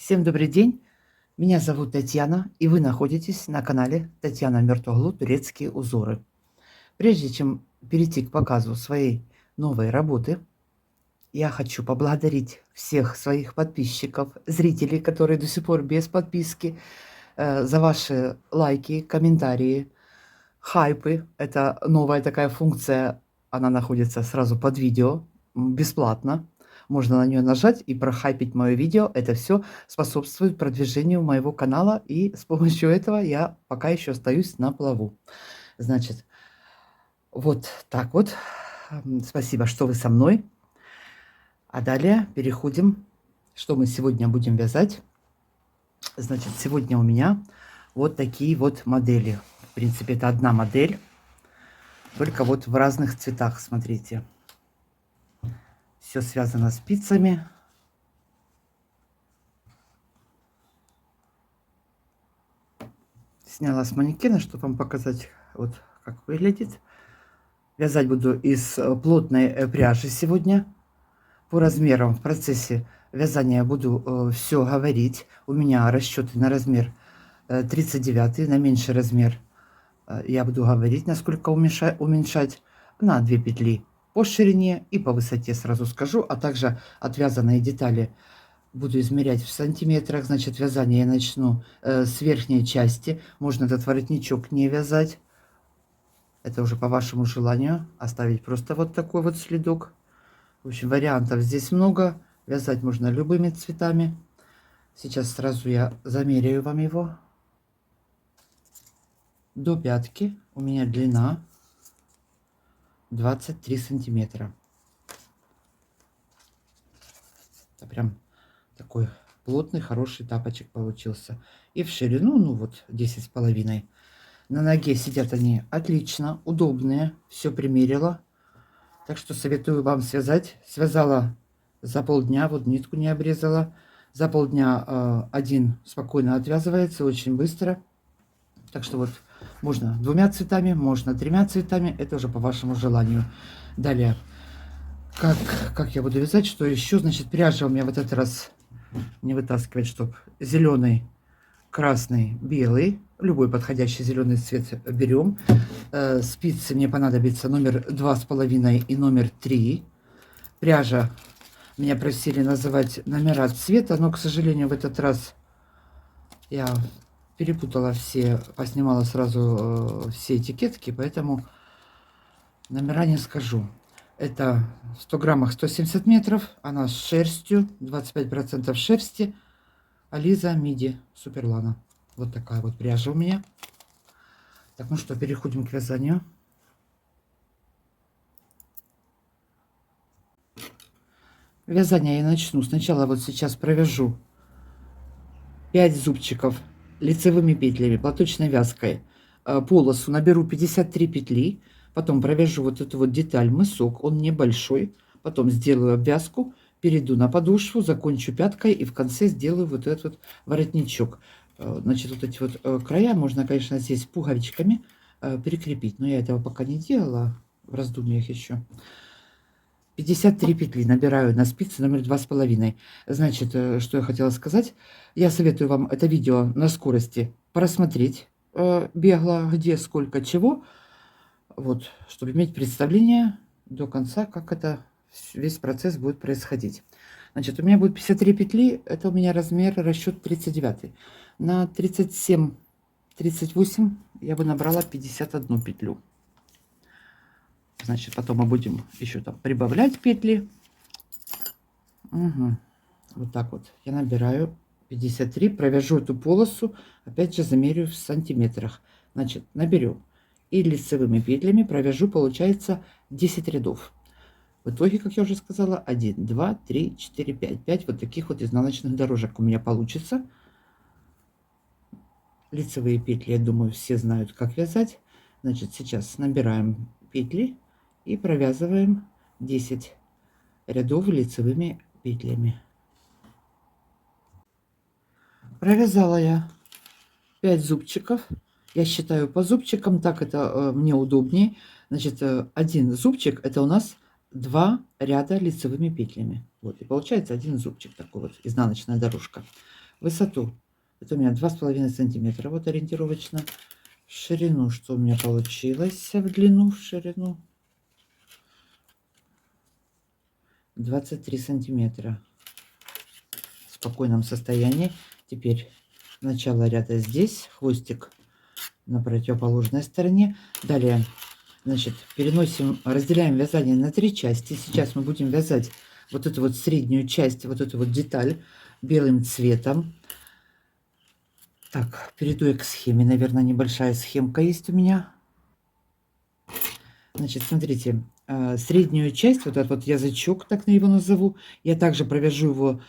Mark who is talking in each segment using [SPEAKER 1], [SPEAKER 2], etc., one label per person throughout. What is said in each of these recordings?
[SPEAKER 1] Всем добрый день. Меня зовут Татьяна, и вы находитесь на канале Татьяна Мертвоглу Турецкие узоры. Прежде чем перейти к показу своей новой работы, я хочу поблагодарить всех своих подписчиков, зрителей, которые до сих пор без подписки, за ваши лайки, комментарии, хайпы. Это новая такая функция, она находится сразу под видео, бесплатно. Можно на нее нажать и прохайпить мое видео. Это все способствует продвижению моего канала, и с помощью этого я пока еще остаюсь на плаву. Значит, вот так вот. Спасибо, что вы со мной. А далее переходим, что мы сегодня будем вязать. Значит, сегодня у меня вот такие вот модели. В принципе, это одна модель, только вот в разных цветах, смотрите. Все связано спицами. Сняла с манекена, чтобы вам показать, вот как выглядит. Вязать буду из плотной пряжи сегодня. По размерам в процессе вязания буду все говорить. У меня расчеты на размер 39, на меньший размер я буду говорить, насколько уменьшать на 2 петли по ширине и по высоте, сразу скажу, а также отвязанные детали буду измерять в сантиметрах. Значит, вязание я начну с верхней части. Можно этот воротничок не вязать. Это уже по вашему желанию. Оставить просто вот такой вот следок. В общем, вариантов здесь много. Вязать можно любыми цветами. Сейчас сразу я замеряю вам его. До пятки у меня длина 23 сантиметра. Это прям такой плотный, хороший тапочек получился. И в ширину, ну вот, 10,5. На ноге сидят они отлично, удобные. Все примерила. Так что советую вам связать. Связала за полдня, вот нитку не обрезала. За полдня один спокойно отвязывается, очень быстро. Так что вот можно 2 цветами, можно 3 цветами. Это уже по вашему желанию. Далее, как я буду вязать, что еще? Значит, пряжа у меня в этот раз не вытаскивать, чтобы зеленый, красный, белый. Любой подходящий зеленый цвет берем. Спицы мне понадобится номер 2,5 и номер 3. Пряжа, меня просили называть номера цвета, но, к сожалению, в этот раз я перепутала все, поснимала сразу все этикетки, поэтому номера не скажу. Это в 100 граммах 170 метров, она с шерстью, 25% шерсти, Ализа Миди Суперлана. Вот такая вот пряжа у меня. Так, ну что, переходим к вязанию. Вязание я начну. Сначала вот сейчас провяжу 5 зубчиков лицевыми петлями, платочной вязкой. Полосу наберу 53 петли. Потом провяжу вот эту вот деталь, мысок, он небольшой. Потом сделаю обвязку, перейду на подошву, закончу пяткой и в конце сделаю вот этот вот воротничок. Значит, вот эти вот края можно, конечно, здесь пуговичками прикрепить, но я этого пока не делала, в раздумьях еще. 53 петли набираю на спице номер 2,5. Значит, что я хотела сказать. Я советую вам это видео на скорости просмотреть бегло, где, сколько, чего. Вот, чтобы иметь представление до конца, как это весь процесс будет происходить. Значит, у меня будет 53 петли, это у меня размер, расчет 39. На 37-38 я бы набрала 51 петлю. Значит, потом мы будем еще там прибавлять петли. Угу. Вот так вот я набираю 53, провяжу эту полосу, опять же замерю в сантиметрах. Значит, наберу и лицевыми петлями провяжу, получается 10 рядов. В итоге, как я уже сказала, 1, 2, 3, 4, 5. 5 вот таких вот изнаночных дорожек у меня получится. Лицевые петли, я думаю, все знают, как вязать. Значит, сейчас набираем петли и провязываем 10 рядов лицевыми петлями. Провязала я 5 зубчиков. Я считаю по зубчикам, так это мне удобнее. Значит, один зубчик это у нас 2 ряда лицевыми петлями. Вот, и получается один зубчик такой вот, изнаночная дорожка. Высоту. Это у меня 2,5 сантиметра. Вот ориентировочно. Ширину, что у меня получилось, в длину, в ширину. 23 сантиметра. В спокойном состоянии. Теперь начало ряда здесь, хвостик на противоположной стороне. Далее, значит, переносим, разделяем вязание на 3 части. Сейчас мы будем вязать вот эту вот среднюю часть, вот эту вот деталь белым цветом. Так, перейду я к схеме. Наверное, небольшая схемка есть у меня. Значит, смотрите, среднюю часть, вот этот вот язычок, так я его назову, я также провяжу его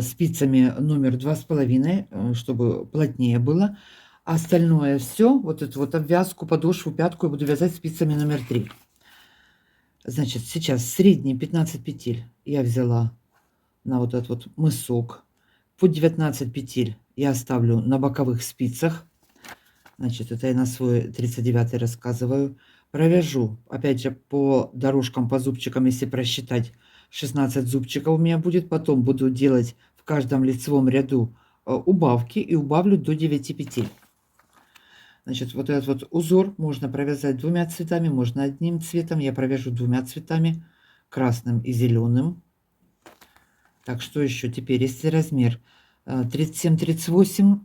[SPEAKER 1] спицами номер 2,5, чтобы плотнее было. А остальное все, вот эту вот обвязку, подошву, пятку я буду вязать спицами номер 3. Значит, сейчас средние 15 петель я взяла на вот этот вот мысок. По 19 петель я оставлю на боковых спицах. Значит, это я на свой 39 рассказываю. Провяжу, опять же, по дорожкам, по зубчикам, если просчитать, 16 зубчиков у меня будет. Потом буду делать в каждом лицевом ряду убавки и убавлю до 9 петель. Значит, вот этот вот узор можно провязать 2 цветами, можно одним цветом. Я провяжу 2 цветами, красным и зеленым. Так, что еще теперь, если размер 37-38,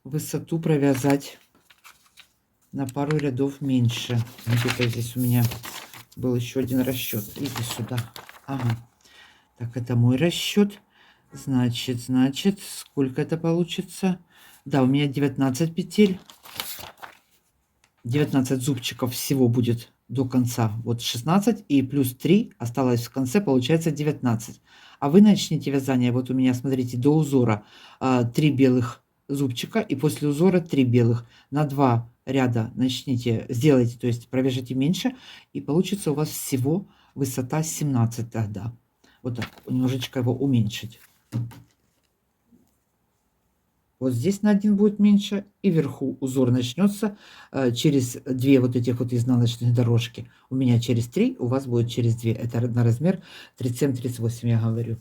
[SPEAKER 1] высоту провязать на пару рядов меньше. Где-то здесь у меня был еще один расчет. Иди сюда. Ага. Так, это мой расчет. Значит, сколько это получится? Да, у меня 19 петель. 19 зубчиков всего будет до конца. Вот 16 и плюс 3 осталось в конце, получается 19. А вы начните вязание, вот у меня, смотрите, до узора 3 белых зубчика и после узора 3 белых. На 2 ряда начните, сделайте, то есть провяжите меньше, и получится у вас всего высота 17 тогда. Вот так, немножечко его уменьшить. Вот здесь на 1 будет меньше, и вверху узор начнется через 2 вот этих вот изнаночных дорожки. У меня через 3, у вас будет через 2. Это на размер 37-38, я говорю.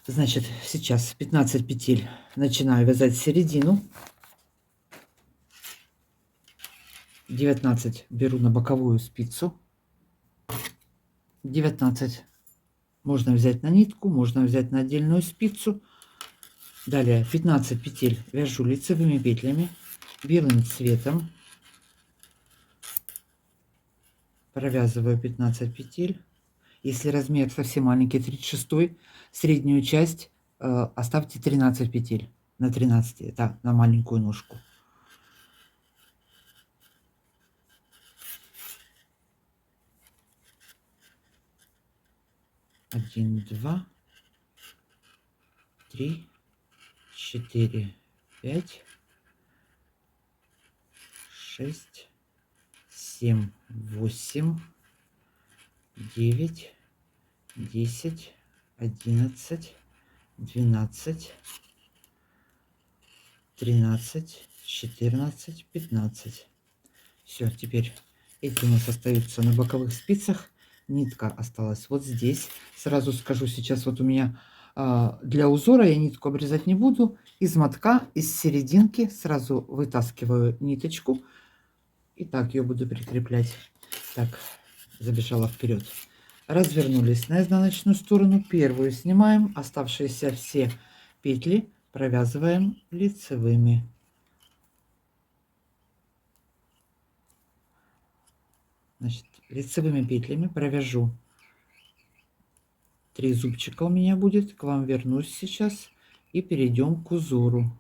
[SPEAKER 1] Значит, сейчас 15 петель начинаю вязать середину. 19 беру на боковую спицу. 19 можно взять на нитку, можно взять на отдельную спицу. Далее 15 петель вяжу лицевыми петлями белым цветом. Провязываю 15 петель. Если размер совсем маленький, 36, среднюю часть оставьте 13 петель на 13, это на маленькую ножку. Один, два, 3, 4, 5, 6, 7, 8, 9, 10, 11, 12, 13, 14, 15. Все, теперь эти у нас остаются на боковых спицах. Нитка осталась вот здесь. Сразу скажу, сейчас вот у меня для узора я нитку обрезать не буду. Из мотка, из серединки сразу вытаскиваю ниточку. И так ее буду прикреплять. Так, забежала вперед. Развернулись на изнаночную сторону. Первую снимаем. Оставшиеся все петли провязываем лицевыми. Значит, лицевыми петлями провяжу 3 зубчика у меня будет. К вам вернусь сейчас и перейдем к узору.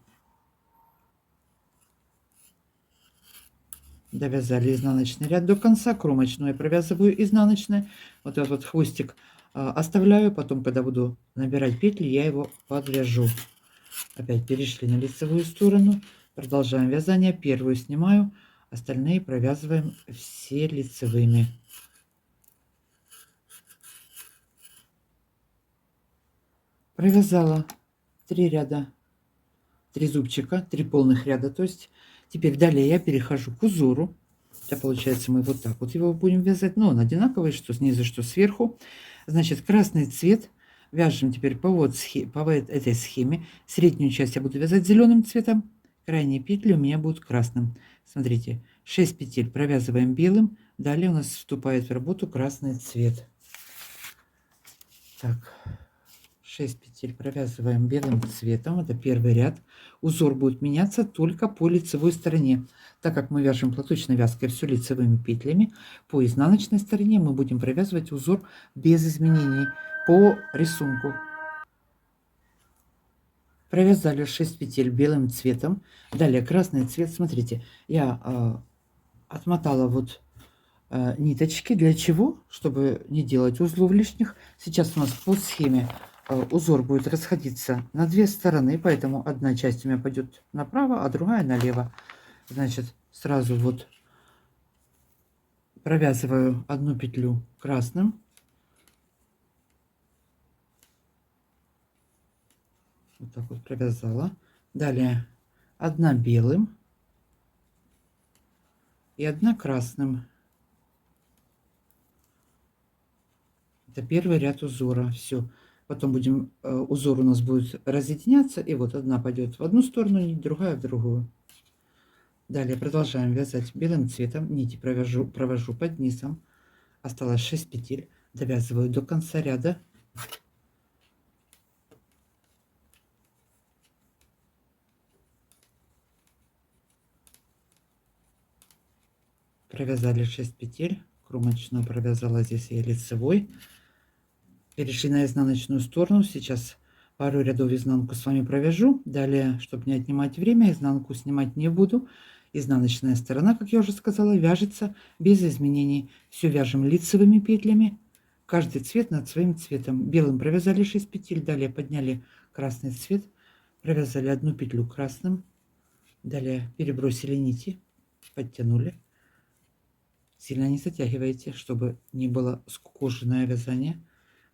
[SPEAKER 1] Довязали изнаночный ряд до конца, кромочную я провязываю изнаночной. Вот этот вот хвостик оставляю, потом, когда буду набирать петли, я его подвяжу. Опять перешли на лицевую сторону, продолжаем вязание. Первую снимаю, остальные провязываем все лицевыми. Провязала 3 ряда, 3 зубчика, 3 полных ряда, то есть теперь далее я перехожу к узору. Это получается мы вот так вот его будем вязать, но он одинаковый, что снизу, что сверху. Значит, красный цвет Вяжем теперь по этой схеме. Среднюю часть я буду вязать зеленым цветом, крайние петли у меня будут красным. Смотрите, 6 петель провязываем белым, далее у нас вступает в работу красный цвет. Так, 6 петель провязываем белым цветом, это первый ряд. Узор будет меняться только по лицевой стороне. Так как мы вяжем платочной вязкой все лицевыми петлями, по изнаночной стороне мы будем провязывать узор без изменений по рисунку. Провязали 6 петель белым цветом. Далее красный цвет. Смотрите, я отмотала вот ниточки. Для чего? Чтобы не делать узлов лишних. Сейчас у нас по схеме узор будет расходиться на две стороны, поэтому одна часть у меня пойдет направо, а другая налево. Значит, сразу вот провязываю одну петлю красным. Вот так вот провязала. Далее одна белым и одна красным. Это первый ряд узора. Все. Потом будем, узор у нас будет разъединяться. И вот одна пойдет в одну сторону, другая в другую. Далее продолжаем вязать белым цветом. Нити провожу под низом. Осталось 6 петель. Довязываю до конца ряда. Провязали 6 петель. Кромочную провязала здесь я лицевой. Перешли на изнаночную сторону. Сейчас пару рядов изнанку с вами провяжу. Далее, чтобы не отнимать время, изнанку снимать не буду. Изнаночная сторона, как я уже сказала, вяжется без изменений. Все вяжем лицевыми петлями. Каждый цвет над своим цветом. Белым провязали 6 петель. Далее подняли красный цвет. Провязали одну петлю красным. Далее перебросили нити. Подтянули. Сильно не затягивайте, чтобы не было скукоженное вязание.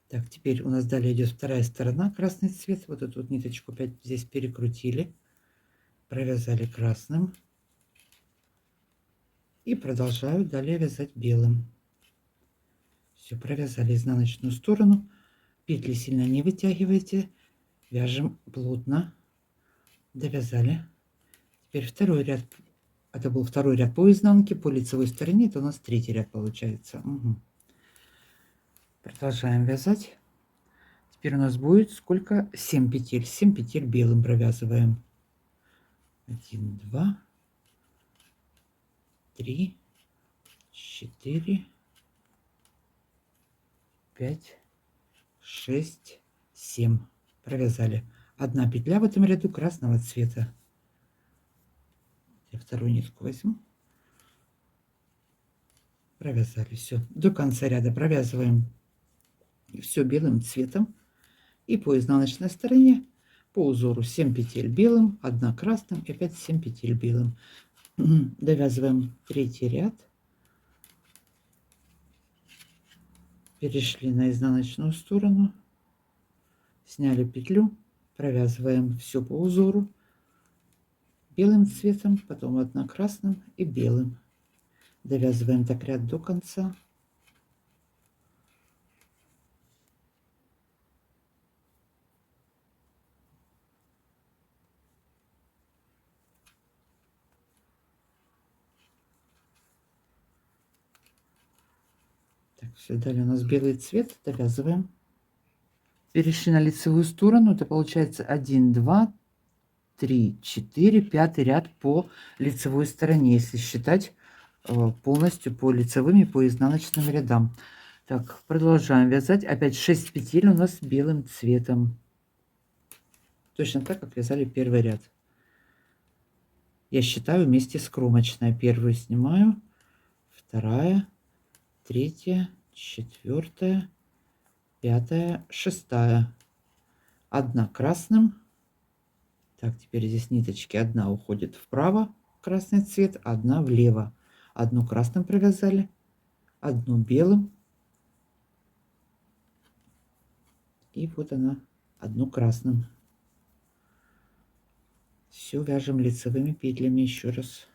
[SPEAKER 1] Так, теперь у нас далее идет вторая сторона, красный цвет. Вот эту вот ниточку опять здесь перекрутили, провязали красным и продолжаю далее вязать белым. Все, провязали изнаночную сторону, петли сильно не вытягивайте, вяжем плотно, довязали. Теперь второй ряд, это был второй ряд по изнанке, по лицевой стороне, это у нас третий ряд получается. Угу. Продолжаем вязать. Теперь у нас будет сколько? 7 петель. 7 петель белым провязываем. 1, 2, 3, 4, 5, 6, 7. Провязали. Одна петля в этом ряду красного цвета. Я вторую нитку возьму. Провязали. Все. До конца ряда провязываем все белым цветом. И по изнаночной стороне по узору 7 петель белым, 1 красным и опять 7 петель белым. Довязываем третий ряд. Перешли на изнаночную сторону. Сняли петлю. Провязываем все по узору. Белым цветом, потом 1 красным и белым. Довязываем так ряд до конца. Так, все, далее у нас белый цвет, довязываем. Перешли на лицевую сторону, это получается 1, 2, 3, 4, 5 ряд по лицевой стороне, если считать полностью по лицевым и по изнаночным рядам. Так, продолжаем вязать. Опять 6 петель у нас белым цветом. Точно так, как вязали первый ряд. Я считаю вместе с кромочной. Первую снимаю, вторая, третья, четвертая, пятая, шестая. 1 красным. Так, теперь здесь ниточки. 1 уходит вправо, красный цвет, 1 влево. 1 красным провязали, 1 белым. И вот она, 1 красным. Все вяжем лицевыми петлями еще раз.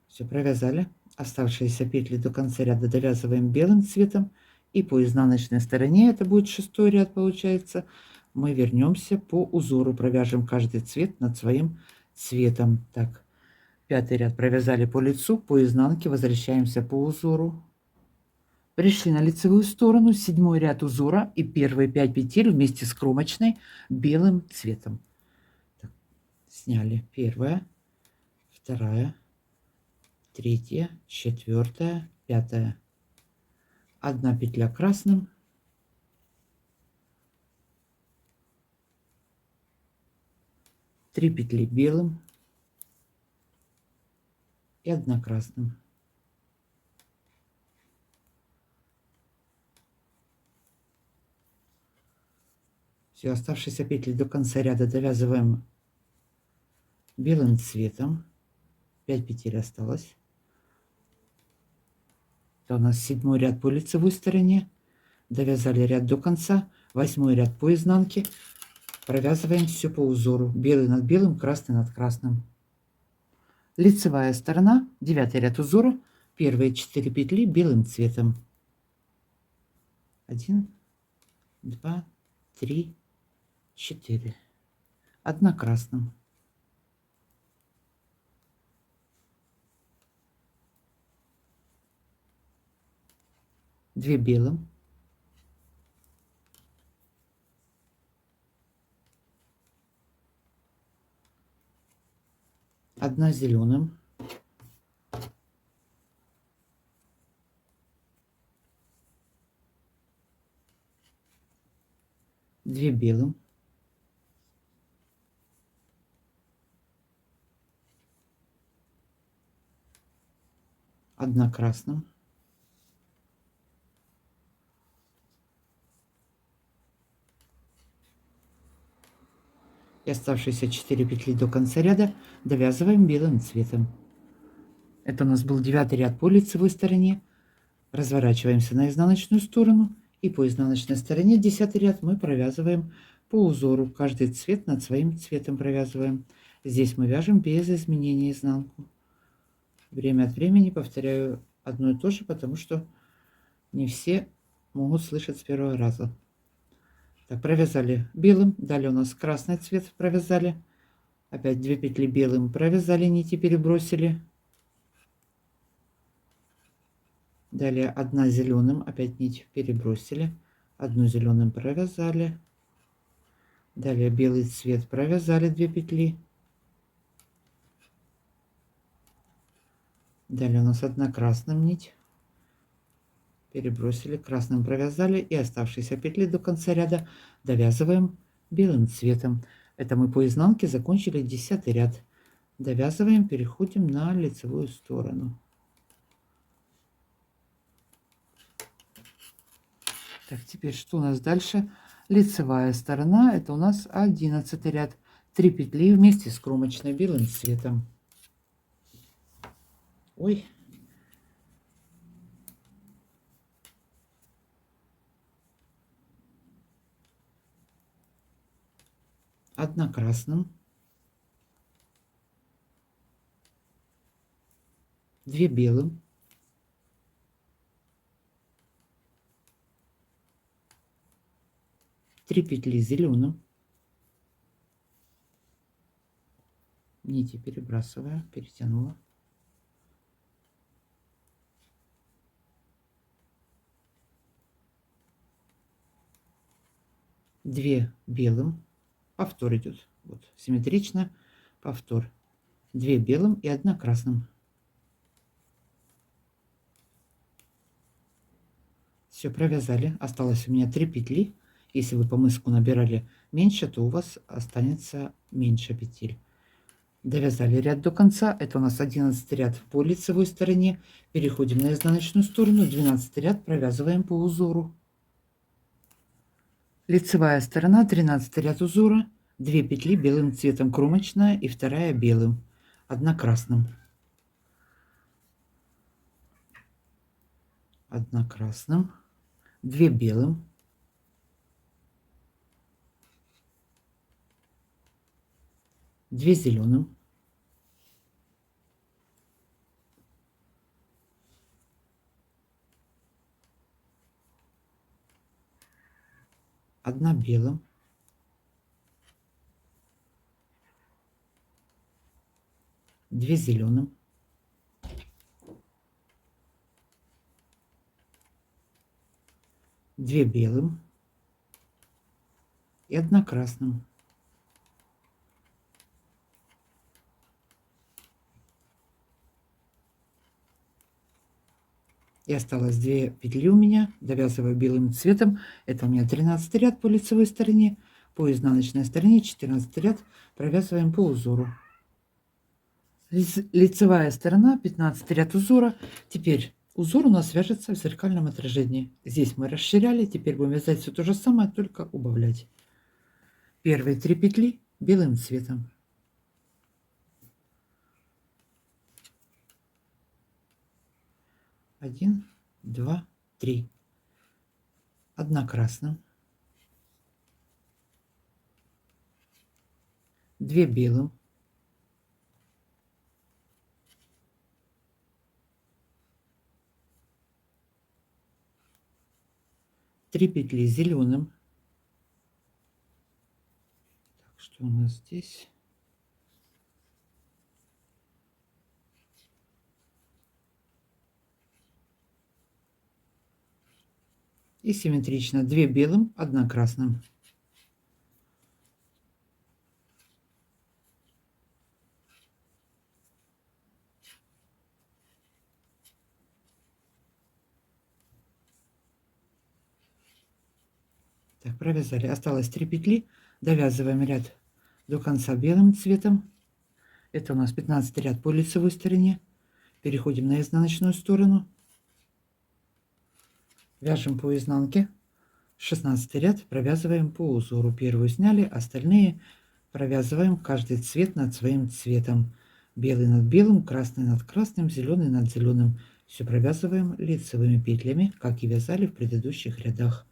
[SPEAKER 1] Все провязали. Оставшиеся петли до конца ряда довязываем белым цветом И по изнаночной стороне, это будет 6-й ряд получается, мы вернемся по узору, провяжем каждый цвет над своим цветом. Так, 5-й ряд провязали по лицу, по изнанке возвращаемся по узору. Пришли на лицевую сторону, 7-й ряд узора и первые 5 петель вместе с кромочной белым цветом. Так, сняли 1-я, 2-я, 3-я, 4-я, 5-я. 1 петля красным, 3 петли белым и 1 красным. Все, оставшиеся петли до конца ряда довязываем белым цветом. 5 петель осталось. Это у нас 7-й ряд по лицевой стороне. Довязали ряд до конца. 8-й ряд по изнанке. Провязываем все по узору. Белый над белым, красный над красным. Лицевая сторона, 9-й ряд узора. Первые 4 петли белым цветом. 1, 2, 3, 4. 1 красным. 2 белым. 1 зеленым. 2 белым. 1 красным. 'И оставшиеся 4 петли до конца ряда довязываем белым цветом. Это у нас был 9-й ряд по лицевой стороне. Разворачиваемся на изнаночную сторону. И по изнаночной стороне 10-й ряд мы провязываем по узору. Каждый цвет над своим цветом провязываем. Здесь мы вяжем без изменения изнанку. Время от времени повторяю одно и то же, потому что не все могут слышать с первого раза. Так, провязали белым. Далее у нас красный цвет провязали. Опять 2 петли белым провязали, нити перебросили. Далее 1 зеленым, опять нить перебросили. 1 зеленым провязали. Далее белый цвет провязали 2 петли. Далее у нас 1 красным нить. Перебросили, красным провязали. И оставшиеся петли до конца ряда довязываем белым цветом. Это мы по изнанке закончили 10-й ряд. Довязываем, переходим на лицевую сторону. Так, теперь что у нас дальше? Лицевая сторона, это у нас 11-й ряд. 3 петли вместе с кромочной белым цветом. Ой. Одна красным. 2 белым. 3 петли зеленым. Нити перебрасываю, перетянула. 2 белым. Повтор идет. Вот, симметрично. Повтор. 2 белым и 1 красным. Все, провязали. Осталось у меня 3 петли. Если вы по мыску набирали меньше, то у вас останется меньше петель. Довязали ряд до конца. Это у нас 11 ряд по лицевой стороне. Переходим на изнаночную сторону. 12 ряд провязываем по узору. Лицевая сторона, 13 ряд узора. 2 петли белым цветом кромочная и 2 белым. 1 красным. 1 красным. 2 белым. 2 зеленым. одна белым, две зеленым, две белым и одна красным. И осталось 2 петли у меня. Довязываю белым цветом. Это у меня 13 ряд по лицевой стороне. По изнаночной стороне 14 ряд провязываем по узору. Лицевая сторона, 15 ряд узора. Теперь узор у нас вяжется в зеркальном отражении. Здесь мы расширяли, теперь будем вязать все то же самое, только убавлять. Первые 3 петли белым цветом. 1, 2, 3. Одна красным, 2 белым, 3 петли зеленым. Так, что у нас здесь? И симметрично 2 белым, 1 красным. Так, провязали. Осталось 3 петли. Довязываем ряд до конца белым цветом. Это у нас 15 ряд по лицевой стороне. Переходим на изнаночную сторону. Вяжем по изнанке. 16 ряд провязываем по узору. Первую сняли, остальные провязываем каждый цвет над своим цветом. Белый над белым, красный над красным, зеленый над зеленым. Все провязываем лицевыми петлями, как и вязали в предыдущих рядах.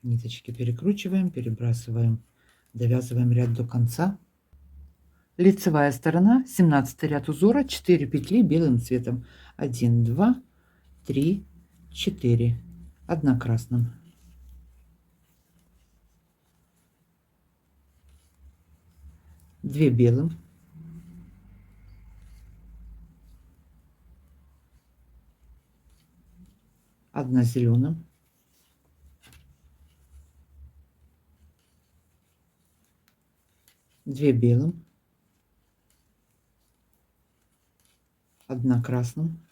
[SPEAKER 1] Ниточки перекручиваем, перебрасываем, довязываем ряд до конца. Лицевая сторона, 17 ряд узора, 4 петли белым цветом. 1, 2, 3, 4. 1 красным. 2 белым. 1 зеленым. 2 белым. 1 красным.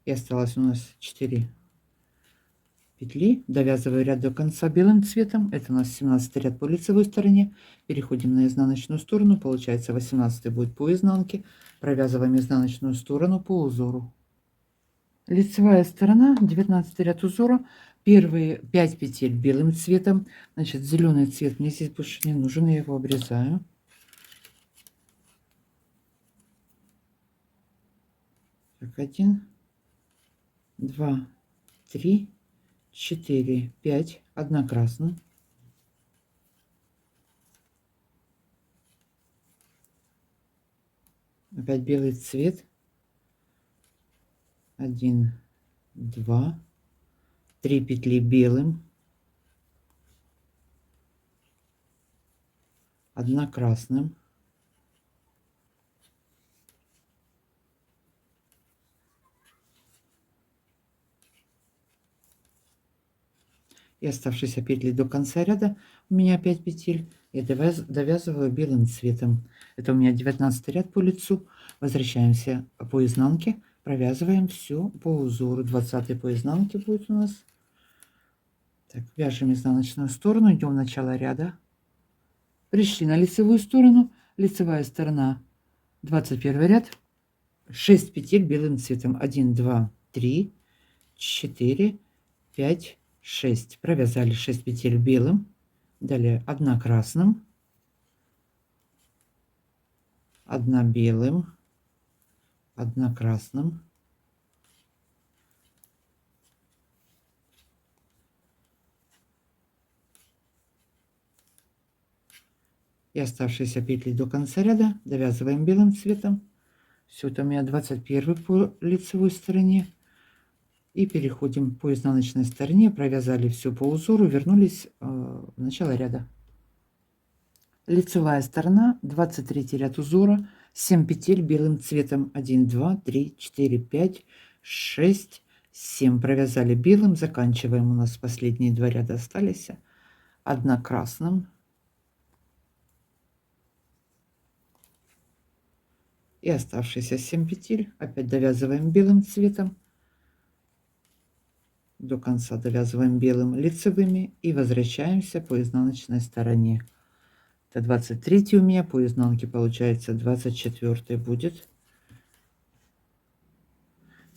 [SPEAKER 1] И осталось у нас 4 петли. Довязываю ряд до конца белым цветом. Это у нас 17 ряд по лицевой стороне. Переходим на изнаночную сторону. Получается 18 будет по изнанке. Провязываем изнаночную сторону по узору. Лицевая сторона, 19 ряд узора. Первые 5 петель белым цветом. Значит, зеленый цвет мне здесь больше не нужен. Я его обрезаю. Так, 1, 2, 3, 4, 5. 1 красным. 5 белый цвет. 1, 2, 3 петли белым. 1 красным. И оставшиеся петли до конца ряда, у меня 5 петель, я довязываю белым цветом. Это у меня 19 ряд по лицу. Возвращаемся по изнанке, провязываем все по узору. 20 по изнанке будет у нас. Так, вяжем изнаночную сторону, идем в начало ряда. Пришли на лицевую сторону, лицевая сторона, 21 ряд, 6 петель белым цветом. 1, 2, 3, 4, 5, 6. Провязали 6 петель белым. Далее 1 красным, 1 белым, 1 красным, И оставшиеся петли до конца ряда довязываем белым цветом. Все, это у меня 21 по лицевой стороне. И переходим по изнаночной стороне, провязали все по узору, вернулись в начало ряда. Лицевая сторона, 23 ряд узора, 7 петель белым цветом, 1, 2, 3, 4, 5, 6, 7 провязали белым, заканчиваем, у нас последние 2 ряда остались, 1 красным и оставшиеся 7 петель опять довязываем белым цветом, до конца довязываем белым лицевыми и возвращаемся по изнаночной стороне. Это 23 у меня, по изнанке получается 24 будет.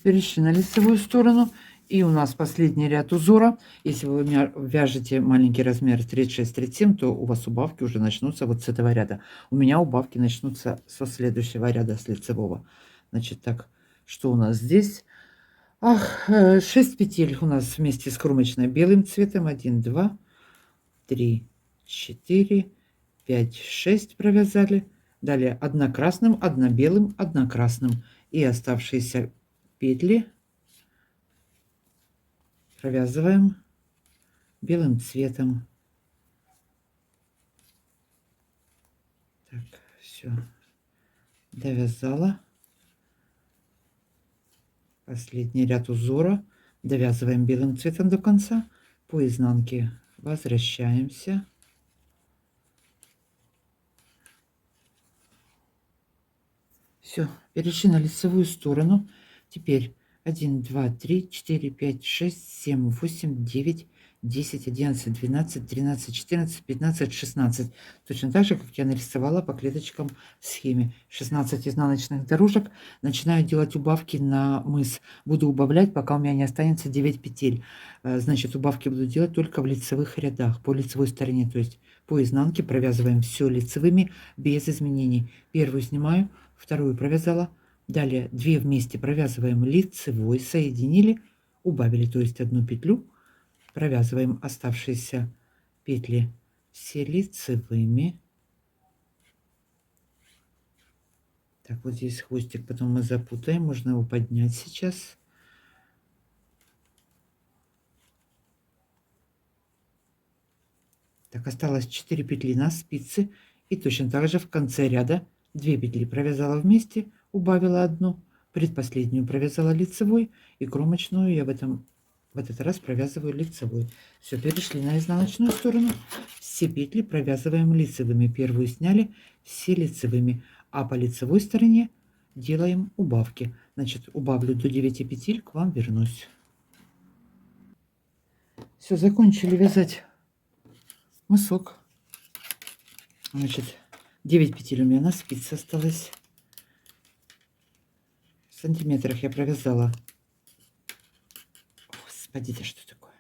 [SPEAKER 1] Перешли на лицевую сторону, и у нас последний ряд узора. Если вы вяжете маленький размер 36-37, то у вас убавки уже начнутся вот с этого ряда. У меня убавки начнутся со следующего ряда, с лицевого. Значит, так, что у нас здесь? 6 петель у нас вместе с кромочной белым цветом. 1, 2, 3, 4, 5, 6 провязали. Далее 1 красным, 1 белым, 1 красным. И оставшиеся петли провязываем белым цветом. Так, все, довязала. Последний ряд узора довязываем белым цветом до конца. По изнанке возвращаемся. Все, перешли на лицевую сторону. Теперь 1, 2, 3, 4, 5, 6, 7, 8, 9, 10, 11, 12, 13, 14, 15, 16. Точно так же, как я нарисовала по клеточкам в схеме. 16 изнаночных дорожек. Начинаю делать убавки на мыс. Буду убавлять, пока у меня не останется 9 петель. Значит, убавки буду делать только в лицевых рядах, по лицевой стороне. То есть по изнанке провязываем все лицевыми без изменений. Первую снимаю, вторую провязала. Далее 2 вместе провязываем лицевой, соединили, убавили, то есть 1 петлю, провязываем оставшиеся петли все лицевыми. Так, вот здесь хвостик, потом мы запутаем, можно его поднять сейчас. Так, осталось 4 петли на спице, и точно так же в конце ряда 2 петли провязала вместе, убавила 1, предпоследнюю провязала лицевой, и кромочную я в этот раз провязываю лицевой. Все, перешли на изнаночную сторону. Все петли провязываем лицевыми. Первую сняли, все лицевыми. А по лицевой стороне делаем убавки. Значит, убавлю до 9 петель, к вам вернусь. Все, закончили вязать мысок. Значит, 9 петель у меня на спице осталось. В сантиметрах я провязала. Господи, это что такое?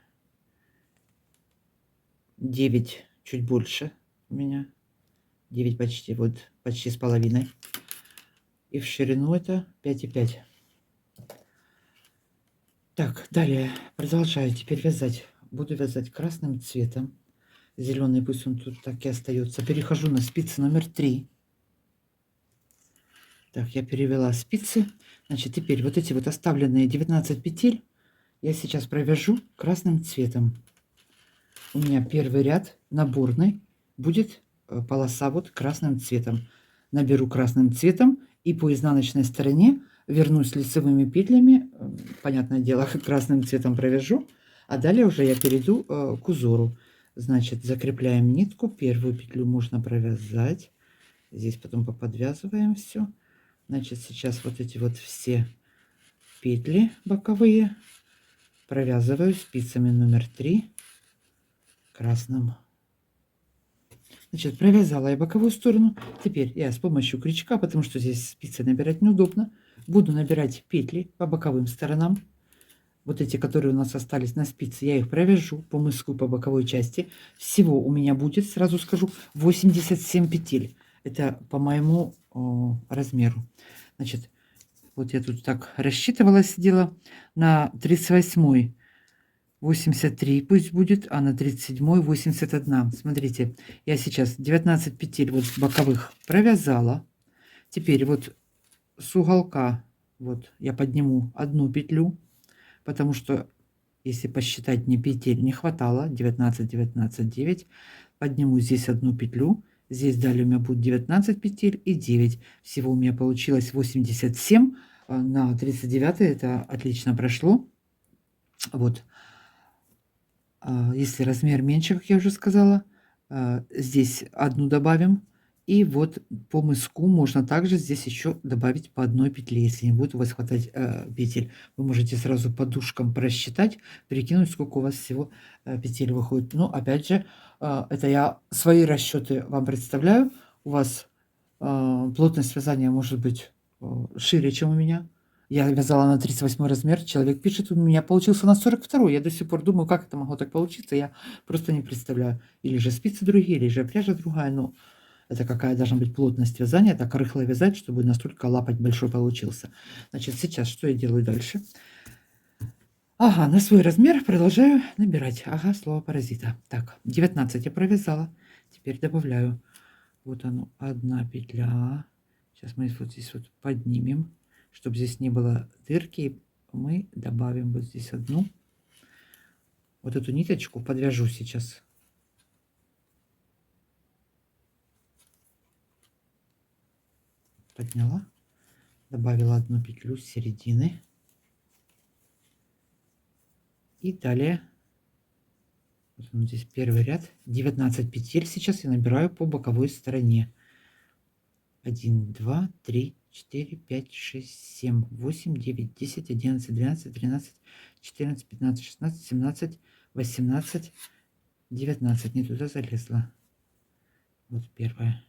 [SPEAKER 1] 9, чуть больше у меня. 9 почти, вот почти с половиной. И в ширину это 5,5. Так, далее продолжаю теперь вязать. Буду вязать красным цветом. Зеленый пусть он тут так и остается. Перехожу на спицы номер 3. Так, я перевела спицы. Значит, теперь вот эти вот оставленные 19 петель я сейчас провяжу красным цветом. У меня первый ряд наборный будет полоса вот красным цветом. Наберу красным цветом и по изнаночной стороне вернусь лицевыми петлями. Понятное дело, красным цветом провяжу. А далее уже я перейду к узору. Значит, закрепляем нитку. Первую петлю можно провязать. Здесь потом поподвязываем все. Значит, сейчас вот эти вот все петли боковые провязываю спицами номер 3 красным. Значит, провязала я боковую сторону. Теперь я с помощью крючка, потому что здесь спицы набирать неудобно, буду набирать петли по боковым сторонам. Вот эти, которые у нас остались на спице, я их провяжу по мыску по боковой части. Всего у меня будет, сразу скажу, 87 петель. Это по моему размеру. Значит, вот я тут так рассчитывала, сидела на 38 83 пусть будет, а на 37 81. Смотрите, я сейчас 19 петель вот боковых провязала. Теперь вот с уголка вот я подниму одну петлю, потому что если посчитать, мне петель не хватало, 19, 19, 9. Подниму здесь одну петлю, здесь далее у меня будет 19 петель и 9. Всего у меня получилось 87. На 39 это отлично прошло. Вот. Если размер меньше, как я уже сказала, здесь одну добавим. И вот по мыску можно также здесь еще добавить по одной петле, если не будет у вас хватать петель. Вы можете сразу подушкам просчитать, прикинуть, сколько у вас всего петель выходит. Но опять же, это я свои расчеты вам представляю. У вас плотность вязания может быть шире, чем у меня. Я вязала на 38 размер, человек пишет, у меня получился на 42. Я до сих пор думаю, как это могло так получиться, я просто не представляю. Или же спицы другие, или же пряжа другая, но это какая должна быть плотность вязания, так рыхло вязать, чтобы настолько лапоть большой получился. Значит, сейчас что я делаю дальше? Ага, на свой размер продолжаю набирать. Ага, слово паразита. Так, 19 я провязала. Теперь добавляю. Вот оно, одна петля. Сейчас мы вот здесь вот поднимем, чтобы здесь не было дырки. Мы добавим вот здесь одну. Вот эту ниточку подвяжу сейчас. Подняла. Добавила одну петлю с середины. И далее, вот он здесь первый ряд, 19 петель сейчас я набираю по боковой стороне. 1, 2, 3, 4, 5, 6, 7, 8, 9, 10, 11, 12, 13, 14, 15, 16, 17, 18, 19. Не туда залезла. Вот первая.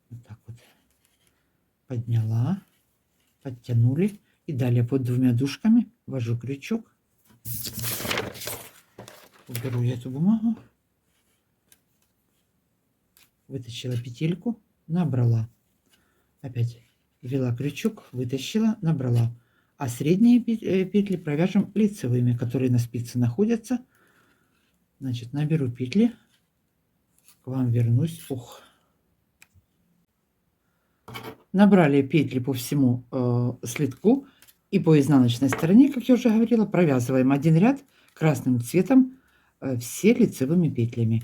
[SPEAKER 1] Вот так вот. Подняла, подтянули. И далее под двумя дужками ввожу крючок. Уберу я эту бумагу. Вытащила петельку, набрала. Опять ввела крючок, вытащила, набрала. А средние петли провяжем лицевыми, которые на спице находятся. Значит, наберу петли, к вам вернусь. Ух. Набрали петли по всему слитку. И по изнаночной стороне, как я уже говорила, провязываем один ряд красным цветом все лицевыми петлями.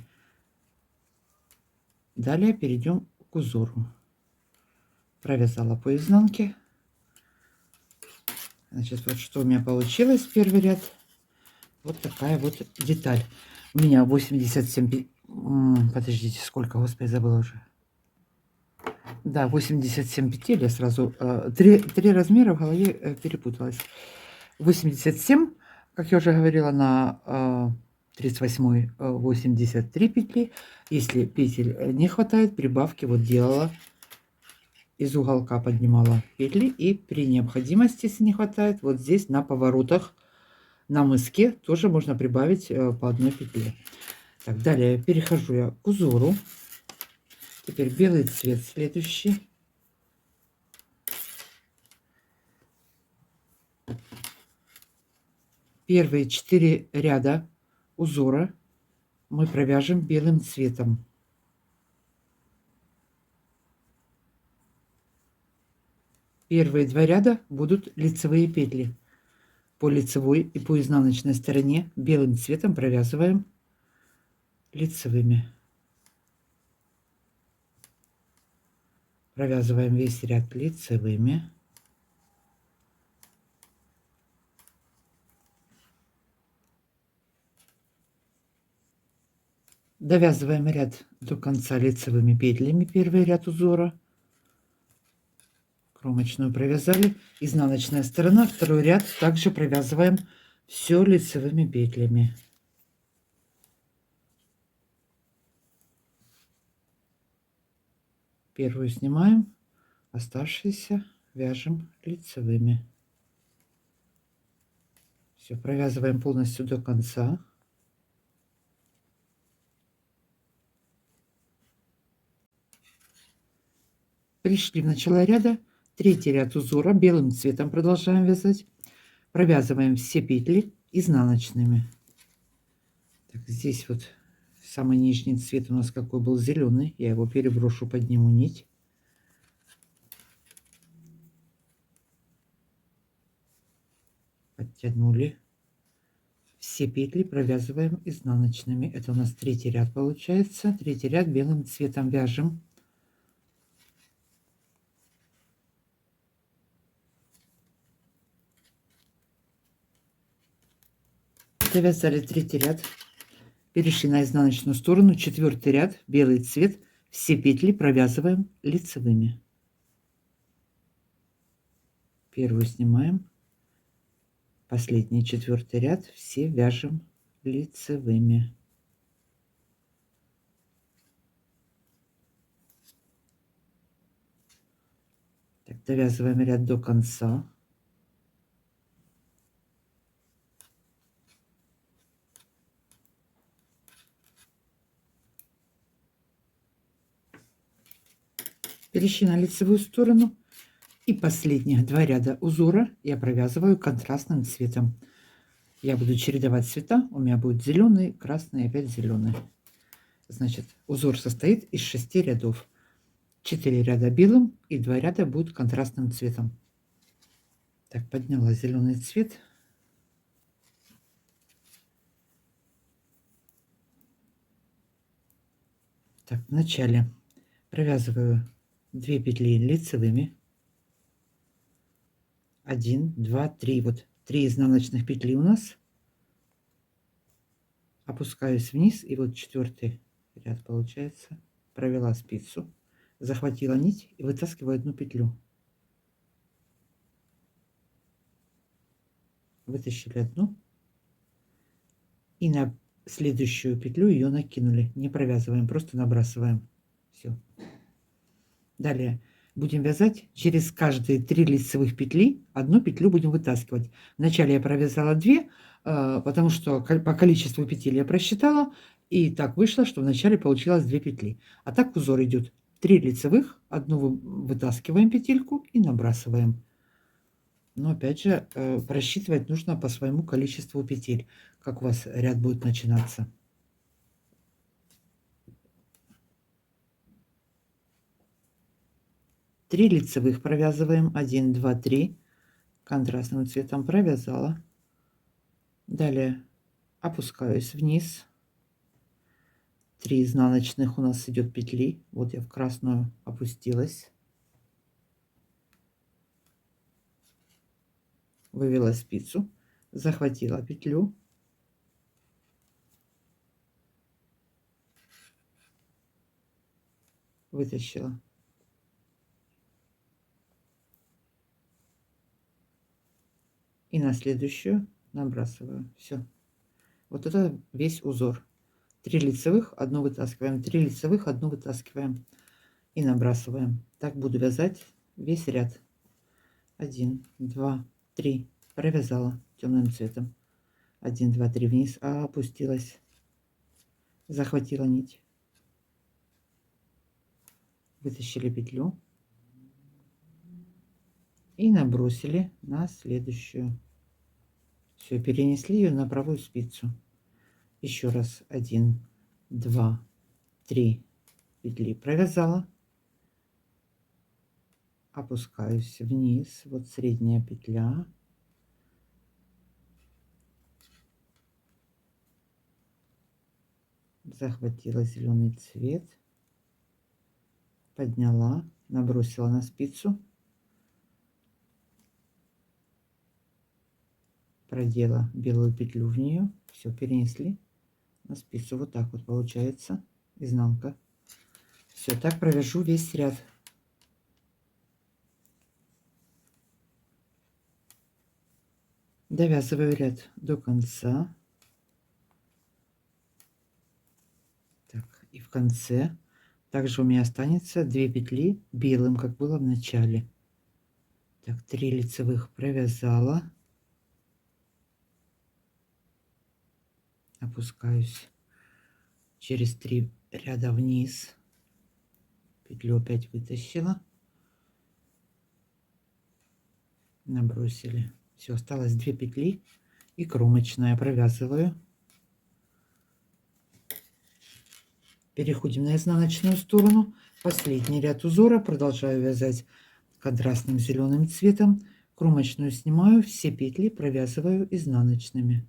[SPEAKER 1] Далее перейдем к узору. Провязала по изнанке. Значит, вот что у меня получилось первый ряд. Вот такая вот деталь. У меня 87... Подождите, сколько, господи, забыла уже. Да, 87 петель. Я сразу... Три размера в голове перепуталась. 87, как я уже говорила, на 38 83 петли. Если петель не хватает, прибавки вот делала. Из уголка поднимала петли. И при необходимости, если не хватает, вот здесь на поворотах, на мыске тоже можно прибавить по одной петле. Так, далее перехожу я к узору. Теперь белый цвет следующий. Первые 4 ряда узора мы провяжем белым цветом. Первые 2 ряда будут лицевые петли. По лицевой и по изнаночной стороне белым цветом провязываем лицевыми. Провязываем весь ряд лицевыми. Довязываем ряд до конца лицевыми петлями, первый ряд узора. Кромочную провязали. Изнаночная сторона, второй ряд также провязываем все лицевыми петлями. Первую снимаем, оставшиеся вяжем лицевыми. Все, провязываем полностью до конца. Пришли в начало ряда, третий ряд узора, белым цветом продолжаем вязать. провязываем все петли изнаночными. Так, здесь вот самый нижний цвет у нас какой был, зеленый. Я его переброшу, подниму нить. Подтянули. Все петли провязываем изнаночными. Это у нас третий ряд получается. Третий ряд белым цветом вяжем. Довязали третий ряд. Перешли на изнаночную сторону. Четвертый ряд, белый цвет. Все петли провязываем лицевыми. Первую снимаем. Последний четвертый ряд все вяжем лицевыми. Так, довязываем ряд до конца. Перешли на лицевую сторону. И последних два ряда узора я провязываю контрастным цветом. Я буду чередовать цвета. У меня будет зеленый, красный, опять зеленый. Значит, узор состоит из 6 рядов. 4 ряда белым и 2 ряда будут контрастным цветом. Так, подняла зеленый цвет. Так, вначале провязываю 2 петли лицевыми. 1, 2, 3. Вот 3 изнаночных петли у нас. Опускаюсь вниз, и вот четвертый ряд получается. Провела спицу, захватила нить и вытаскиваю одну петлю. Вытащили одну. И на следующую петлю ее накинули. Не провязываем, просто набрасываем. Все. Далее будем вязать через каждые 3 лицевых петли. Одну петлю будем вытаскивать. Вначале я провязала 2, потому что по количеству петель я просчитала. И так вышло, что вначале получилось 2 петли. А так узор идет 3 лицевых, одну вытаскиваем петельку и набрасываем. Но опять же, просчитывать нужно по своему количеству петель, как у вас ряд будет начинаться. Три лицевых провязываем. 1, 2, 3. Контрастным цветом провязала. Далее опускаюсь вниз. 3 изнаночных у нас идет петли. Вот я в красную опустилась. Вывела спицу, захватила петлю. Вытащила. И на следующую набрасываю. Все. Вот это весь узор. 3 лицевых, одну вытаскиваем. 3 лицевых, одну вытаскиваем. И набрасываем. Так буду вязать весь ряд. 1, 2, 3. Провязала темным цветом. 1, 2, 3 вниз. Опустилась. Захватила нить. Вытащили петлю. И набросили на следующую. Все, перенесли ее на правую спицу. Еще раз. 1, 2, 3 петли провязала. Опускаюсь вниз. Вот средняя петля. Захватила зеленый цвет. Подняла. Набросила на спицу. Продела белую петлю в нее. Все, перенесли на спицу. Вот так вот получается изнанка. Все, так провяжу весь ряд. Довязываю ряд до конца. Так, и в конце также у меня останется 2 петли белым, как было в начале. Так, 3 лицевых провязала. Опускаюсь через 3 ряда вниз. Петлю опять вытащила. Набросили Все, осталось 2 петли и кромочная. Провязываю. Переходим на изнаночную сторону. Последний ряд узора продолжаю вязать контрастным зеленым цветом. Кромочную снимаю, все петли провязываю изнаночными.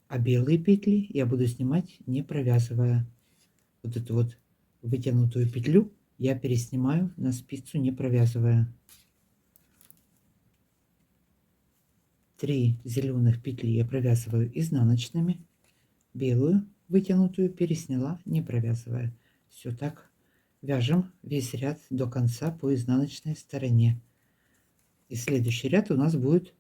[SPEAKER 1] А белые петли я буду снимать не провязывая. Вот эту вот вытянутую петлю я переснимаю на спицу не провязывая. 3 зеленых петли я провязываю изнаночными. Белую вытянутую пересняла не провязывая. Все так вяжем весь ряд до конца по изнаночной стороне. И следующий ряд у нас будет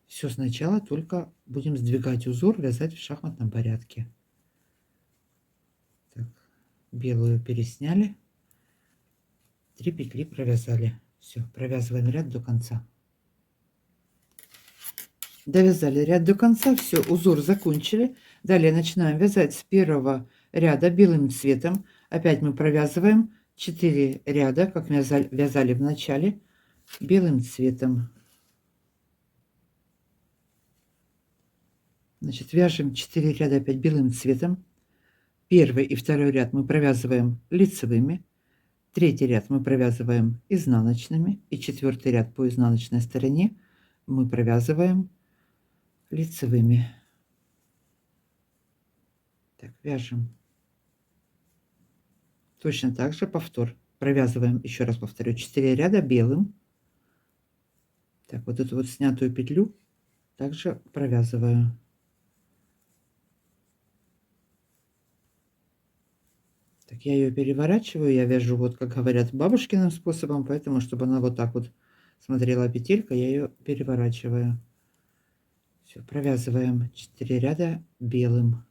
[SPEAKER 1] все сначала, только будем сдвигать узор, вязать в шахматном порядке. Так, белую пересняли, 3 петли провязали. Все, провязываем ряд до конца. Довязали ряд до конца, все, узор закончили. Далее начинаем вязать с первого ряда белым цветом. Опять мы провязываем 4 ряда, как вязали в начале, белым цветом. Значит, вяжем 4 ряда опять белым цветом. Первый и второй ряд мы провязываем лицевыми. Третий ряд мы провязываем изнаночными. И четвертый ряд по изнаночной стороне мы провязываем лицевыми. Так, вяжем. Точно так же повтор. Провязываем, еще раз повторю, 4 ряда белым. Так, вот эту вот снятую петлю также провязываю. Так, я ее переворачиваю, я вяжу, вот как говорят, бабушкиным способом, поэтому, чтобы она вот так вот смотрела петелька, я ее переворачиваю. Все, провязываем 4 ряда белым.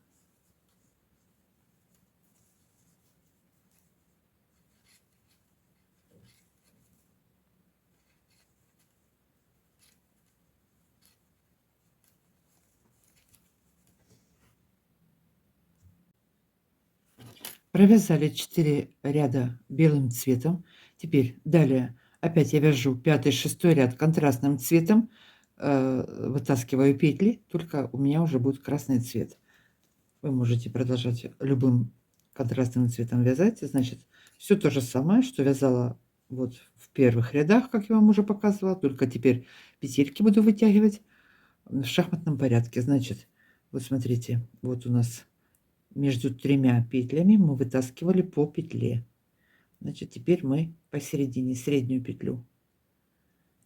[SPEAKER 1] Провязали 4 ряда белым цветом. Теперь далее опять я вяжу 5-6 ряд контрастным цветом, вытаскиваю петли, только у меня уже будет красный цвет. Вы можете продолжать любым контрастным цветом вязать. Значит, все то же самое, что вязала вот в первых рядах, как я вам уже показывала, только теперь петельки буду вытягивать в шахматном порядке. Значит, вот смотрите, вот у нас между 3 петлями мы вытаскивали по петле. Значит, теперь мы посередине среднюю петлю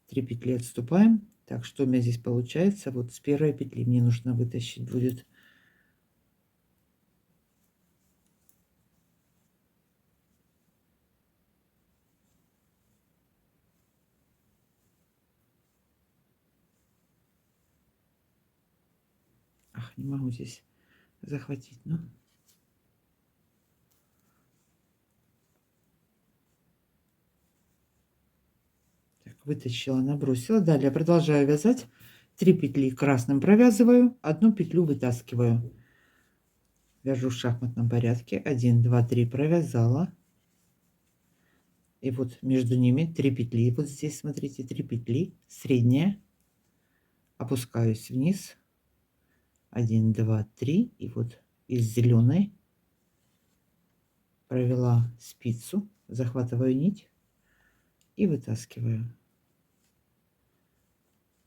[SPEAKER 1] 3 петли отступаем. Так, что у меня здесь получается? Вот с первой петли мне нужно вытащить будет. Ах, не могу здесь захватить, ну. Так, вытащила, набросила. Далее продолжаю вязать. 3 петли красным провязываю, 1 петлю вытаскиваю. Вяжу в шахматном порядке. 1, 2, 3 провязала. И вот между ними 3 петли. Вот здесь, смотрите, 3 петли. Средняя. Опускаюсь вниз. 1, 2, 3. И вот из зеленой провела спицу. Захватываю нить и вытаскиваю.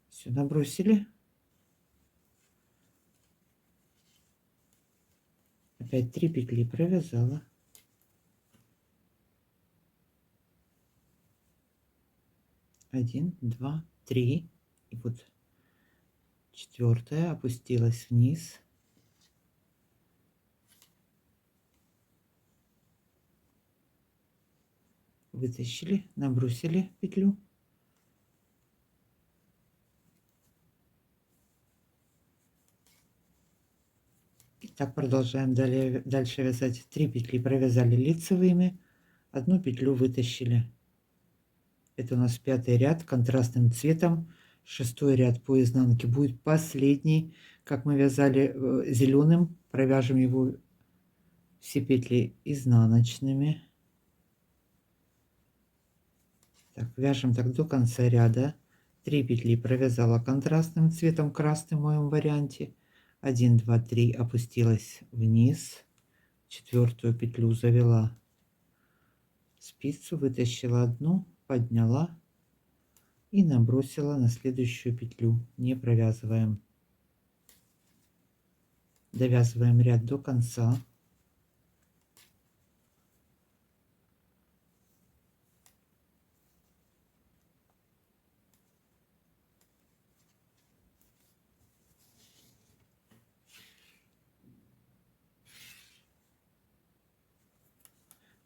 [SPEAKER 1] Все, набросили. Опять 3 петли провязала. 1, 2, 3. И вот 4 опустилась вниз. Вытащили, набросили петлю. И так продолжаем дальше вязать. 3 петли провязали лицевыми, 1 петлю вытащили. Это у нас 5-й ряд контрастным цветом. 6-й ряд по изнанке будет последний, как мы вязали зеленым. Провяжем его все петли изнаночными. Так, вяжем так до конца ряда. 3 петли провязала контрастным цветом, красным в моем варианте. 1, 2, 3 опустилась вниз. 4 петлю завела спицу, вытащила одну, подняла и набросила на следующую петлю, не провязываем. Довязываем ряд до конца.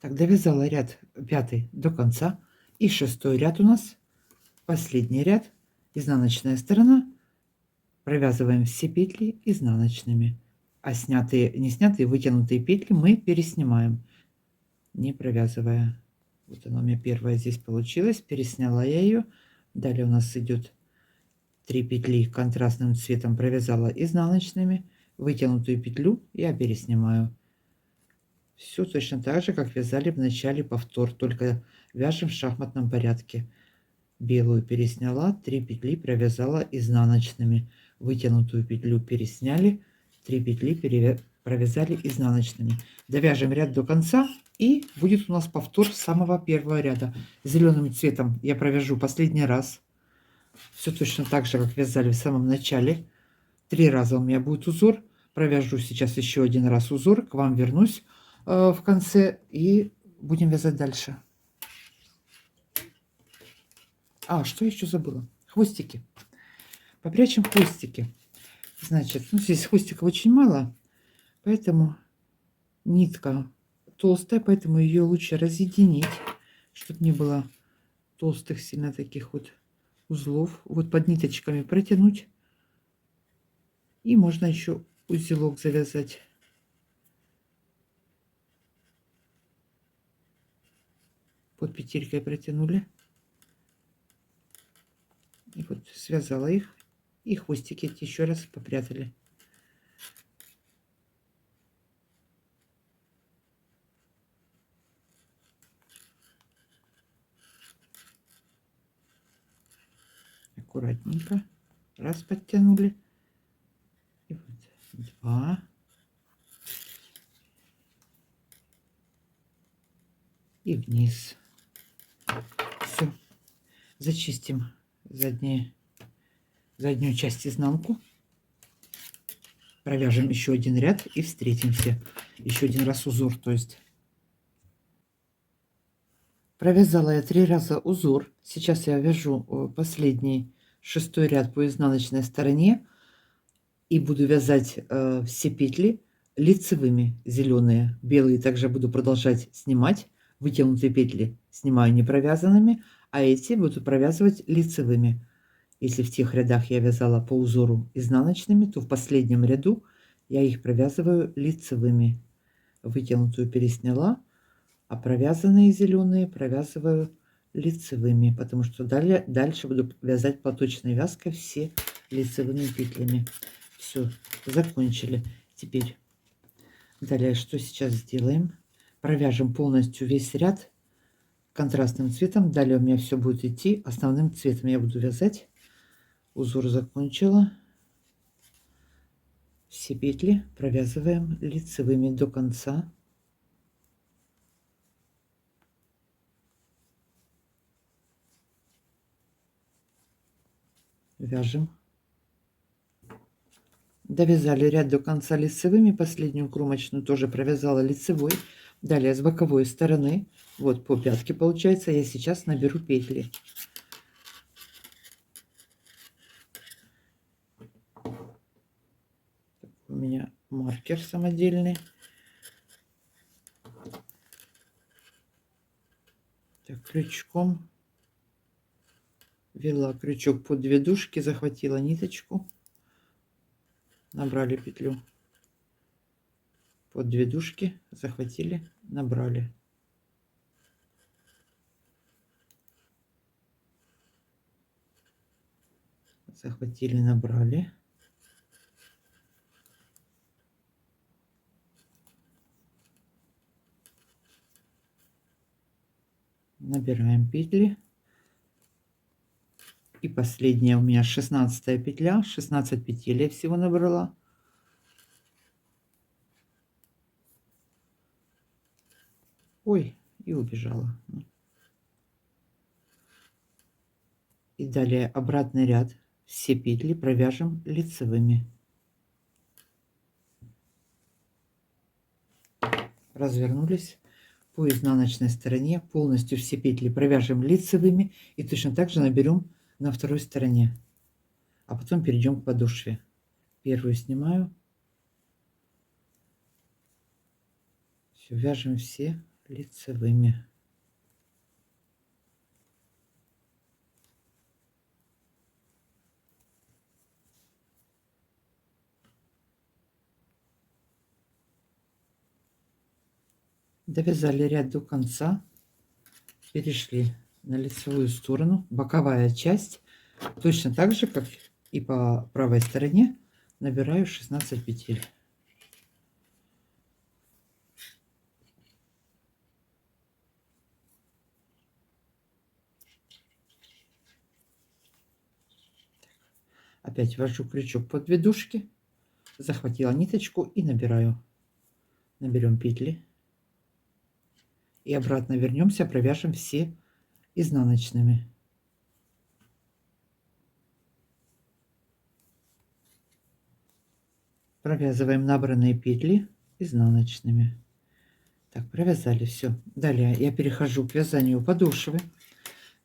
[SPEAKER 1] Так, довязала ряд 5 до конца. И 6 ряд у нас, последний ряд, изнаночная сторона. Провязываем все петли изнаночными, а не снятые вытянутые петли мы переснимаем, не провязывая. Вот она у меня первая здесь получилась, пересняла я ее. Далее у нас идет 3 петли контрастным цветом, провязала изнаночными, вытянутую петлю я переснимаю. Все точно так же, как вязали в начале, повтор, только вяжем в шахматном порядке. Белую пересняла, 3 петли провязала изнаночными, вытянутую петлю пересняли, 3 петли провязали изнаночными. Довяжем ряд до конца, и будет у нас повтор самого первого ряда. Зеленым цветом я провяжу последний раз. Все точно так же, как вязали в самом начале. 3 раза у меня будет узор. Провяжу сейчас еще один раз узор, к вам вернусь в конце и будем вязать дальше. А, что еще забыла? Хвостики. Попрячем хвостики. Значит, ну, здесь хвостиков очень мало, поэтому нитка толстая, поэтому ее лучше разъединить, чтобы не было толстых сильно таких вот узлов. Вот под ниточками протянуть. И можно еще узелок завязать. Под петелькой протянули. И вот связала их. И хвостики эти еще раз попрятали. Аккуратненько. Раз подтянули. И вот 2. И вниз. Все. Зачистим заднюю часть, изнанку. Провяжем еще один ряд и встретимся. Еще один раз узор, то есть. Провязала я 3 раза узор. Сейчас я вяжу последний 6 ряд по изнаночной стороне. И буду вязать все петли лицевыми, зеленые. Белые также буду продолжать снимать. Вытянутые петли снимаю не провязанными, а эти буду провязывать лицевыми. Если в тех рядах я вязала по узору изнаночными, то в последнем ряду я их провязываю лицевыми. Вытянутую пересняла, а провязанные зеленые провязываю лицевыми, потому что дальше буду вязать платочной вязкой все лицевыми петлями. Все, закончили. Теперь далее что сейчас сделаем? Провяжем полностью весь ряд контрастным цветом. Далее у меня все будет идти основным цветом. Я буду вязать. Узор закончила. Все петли провязываем лицевыми до конца. Вяжем. Довязали ряд до конца лицевыми. Последнюю кромочную тоже провязала лицевой. Далее с боковой стороны, вот по пятке получается, я сейчас наберу петли. У меня маркер самодельный. Так, крючком вела крючок под 2 дужки, захватила ниточку, набрали петлю под 2 дужки, захватили, набрали. Захватили, набрали. Набираем петли И последняя у меня 16 петля, 16 петель я всего набрала. Ой, и убежала. И далее обратный ряд. Все петли провяжем лицевыми. Развернулись по изнаночной стороне. Полностью все петли провяжем лицевыми. И точно так же наберем на второй стороне. А потом перейдем к подошве. Первую снимаю. Все, вяжем все лицевыми. Довязали ряд до конца, перешли на лицевую сторону, боковая часть, точно так же, как и по правой стороне, набираю 16 петель. Опять ввожу крючок под ведушки, захватила ниточку и набираю. Наберем петли и обратно вернемся, провяжем все изнаночными. Провязываем набранные петли изнаночными. Так, провязали все. Далее я перехожу к вязанию подошвы.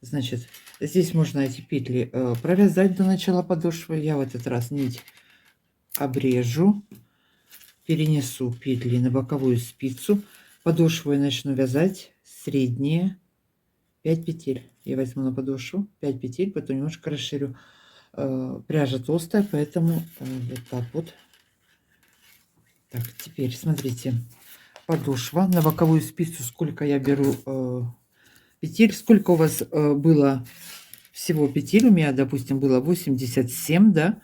[SPEAKER 1] Значит, здесь можно эти петли провязать до начала подошвы. Я в этот раз нить обрежу, перенесу петли на боковую спицу. Подошву я начну вязать средние 5 петель. Я возьму на подошву 5 петель, потом немножко расширю. Пряжа толстая, поэтому вот так вот. Так, теперь смотрите, подошва на боковую спицу, сколько я беру петель, сколько у вас было всего петель. У меня, допустим, было 87, да,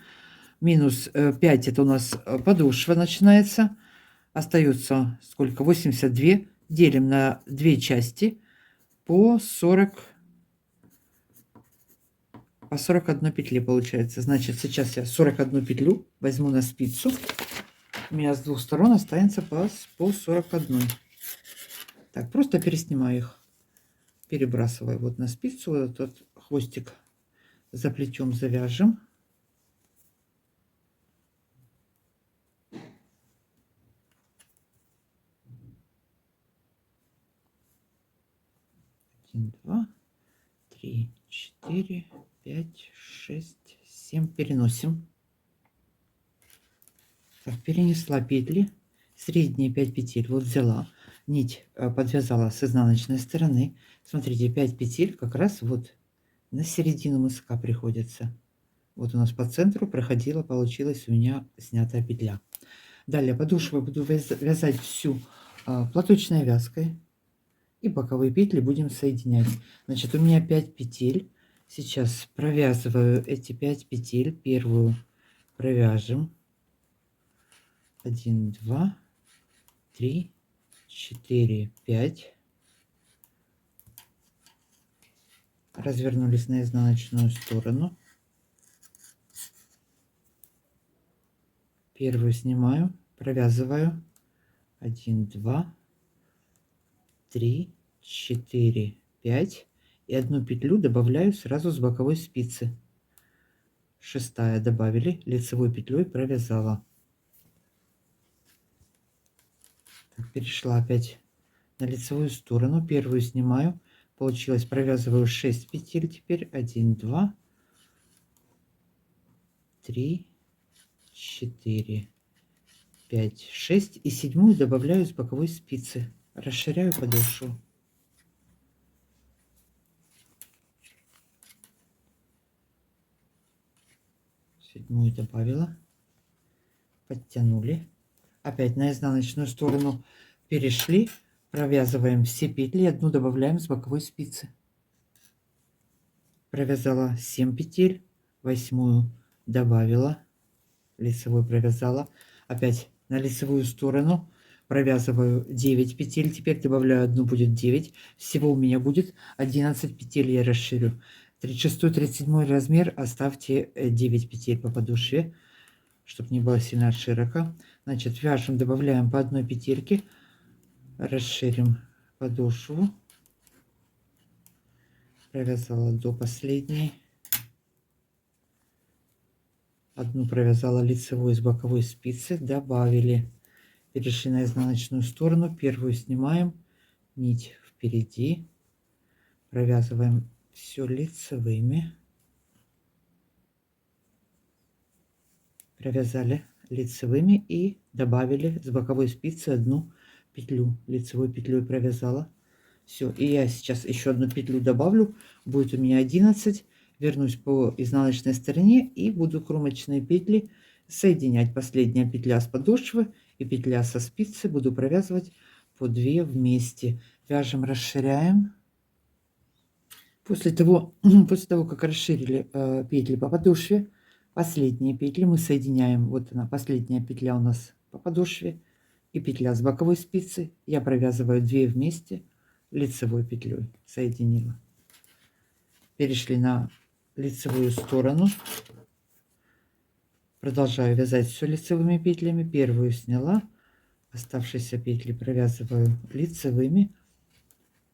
[SPEAKER 1] минус 5, это у нас подошва начинается, остается сколько, 82, делим на 2 части по 40, по 41 петли получается. Значит, сейчас я 41 петлю возьму на спицу, у меня с двух сторон останется по 41. Так, просто переснимаю их, перебрасываю вот на спицу, вот этот хвостик заплетем, завяжем. Один, два, три, 4, 5, 6, 7. Переносим. Так, перенесла петли, средние 5 петель. Вот взяла нить, подвязала с изнаночной стороны. Смотрите, 5 петель как раз вот на середину мыска приходится. Вот у нас по центру проходила, получилась у меня снятая петля. Далее подошву буду вязать всю платочной вязкой. И боковые петли будем соединять. Значит, у меня 5 петель. Сейчас провязываю эти 5 петель. Первую провяжем. 1, 2, 3, 4, 5. Развернулись на изнаночную сторону. Первую снимаю, провязываю. 1, 2, 3, 4, 5. И одну петлю добавляю сразу с боковой спицы. Шестая добавили, лицевой петлей провязала. Так, перешла опять на лицевую сторону. Первую снимаю. Получилось, провязываю 6 петель. Теперь 1, 2, 3, 4, 5, 6. И седьмую добавляю с боковой спицы. Расширяю подошву. Седьмую добавила. Подтянули. Опять на изнаночную сторону перешли. Провязываем все петли. Одну добавляем с боковой спицы. Провязала 7 петель. Восьмую добавила. Лицевой провязала. Опять на лицевую сторону провязываю 9 петель. Теперь добавляю одну, будет 9. Всего у меня будет 11 петель. Я расширю. 36-37 размер, оставьте 9 петель по подошве, чтобы не было сильно широко. Значит, вяжем, добавляем по одной петельке, расширим подошву, провязала до последней, одну провязала лицевой с боковой спицы, добавили, перешли на изнаночную сторону, первую снимаем, нить впереди, провязываем все лицевыми, провязали лицевыми и добавили с боковой спицы одну петлю, лицевой петлей провязала. Все, и я сейчас еще одну петлю добавлю, будет у меня 11, вернусь по изнаночной стороне и буду кромочные петли соединять. Последняя петля с подошвы и петля со спицы буду провязывать по 2 вместе. Вяжем, расширяем. После того как расширили петли по подошве, последние петли мы соединяем. Вот она, последняя петля у нас по подошве и петля с боковой спицы. Я провязываю 2 вместе лицевой петлей, соединила. Перешли на лицевую сторону. Продолжаю вязать все лицевыми петлями. Первую сняла, оставшиеся петли провязываю лицевыми.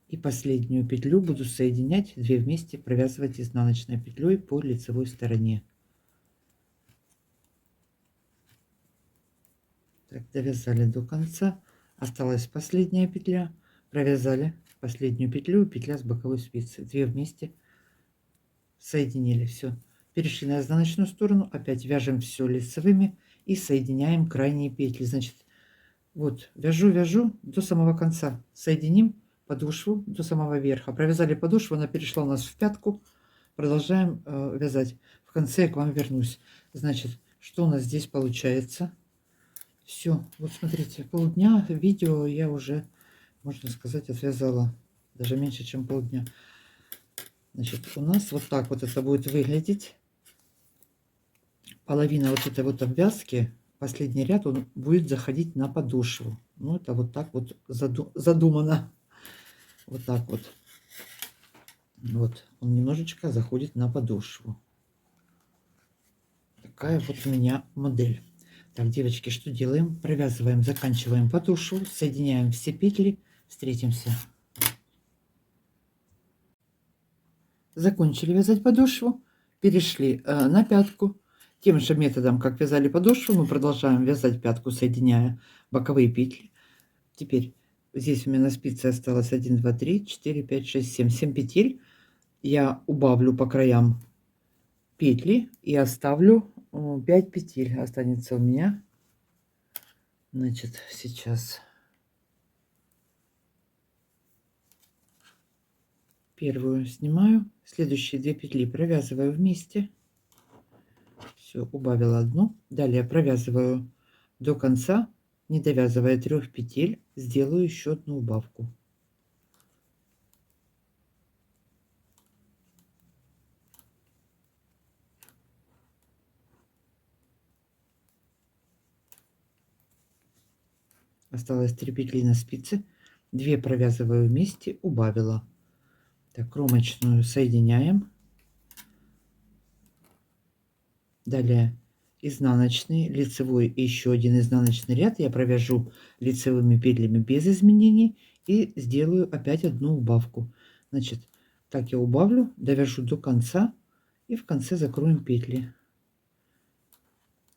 [SPEAKER 1] И последнюю петлю буду соединять 2 вместе, провязывать изнаночной петлей по лицевой стороне. Так, довязали до конца. Осталась последняя петля. Провязали последнюю петлю, петля с боковой спицы. 2 вместе соединили. Все. Перешли на изнаночную сторону. Опять вяжем все лицевыми и соединяем крайние петли. Значит, вот вяжу до самого конца. Соединим подошву до самого верха. Провязали подошву, она перешла у нас в пятку. Продолжаем вязать. В конце я к вам вернусь. Значит, что у нас здесь получается? Все, вот смотрите, полдня видео я уже, можно сказать, отвязала. Даже меньше, чем полдня. Значит, у нас вот так вот это будет выглядеть. Половина вот этой вот обвязки, последний ряд, он будет заходить на подошву. Ну, это вот так вот задумано. Вот так вот. Вот, он немножечко заходит на подошву. Такая вот у меня модель. Так, девочки, что делаем? Провязываем, заканчиваем подошву, соединяем все петли, встретимся. Закончили вязать подошву, перешли на пятку. Тем же методом, как вязали подошву, мы продолжаем вязать пятку, соединяя боковые петли. Теперь здесь у меня на спице осталось 1, 2, 3, 4, 5, 6, 7. 7 петель. Я убавлю по краям петли и оставлю 5 петель. Останется у меня. Значит, сейчас первую снимаю. Следующие 2 петли провязываю вместе. Все, убавила одну. Далее провязываю до конца, не довязывая 3 петель, сделаю еще одну убавку. Осталось 3 петли на спице, 2 провязываю вместе, убавила. Так, кромочную соединяем. Далее изнаночный, лицевой и еще один изнаночный ряд я провяжу лицевыми петлями без изменений и сделаю опять одну убавку. Значит, так я убавлю, довяжу до конца и в конце закроем петли.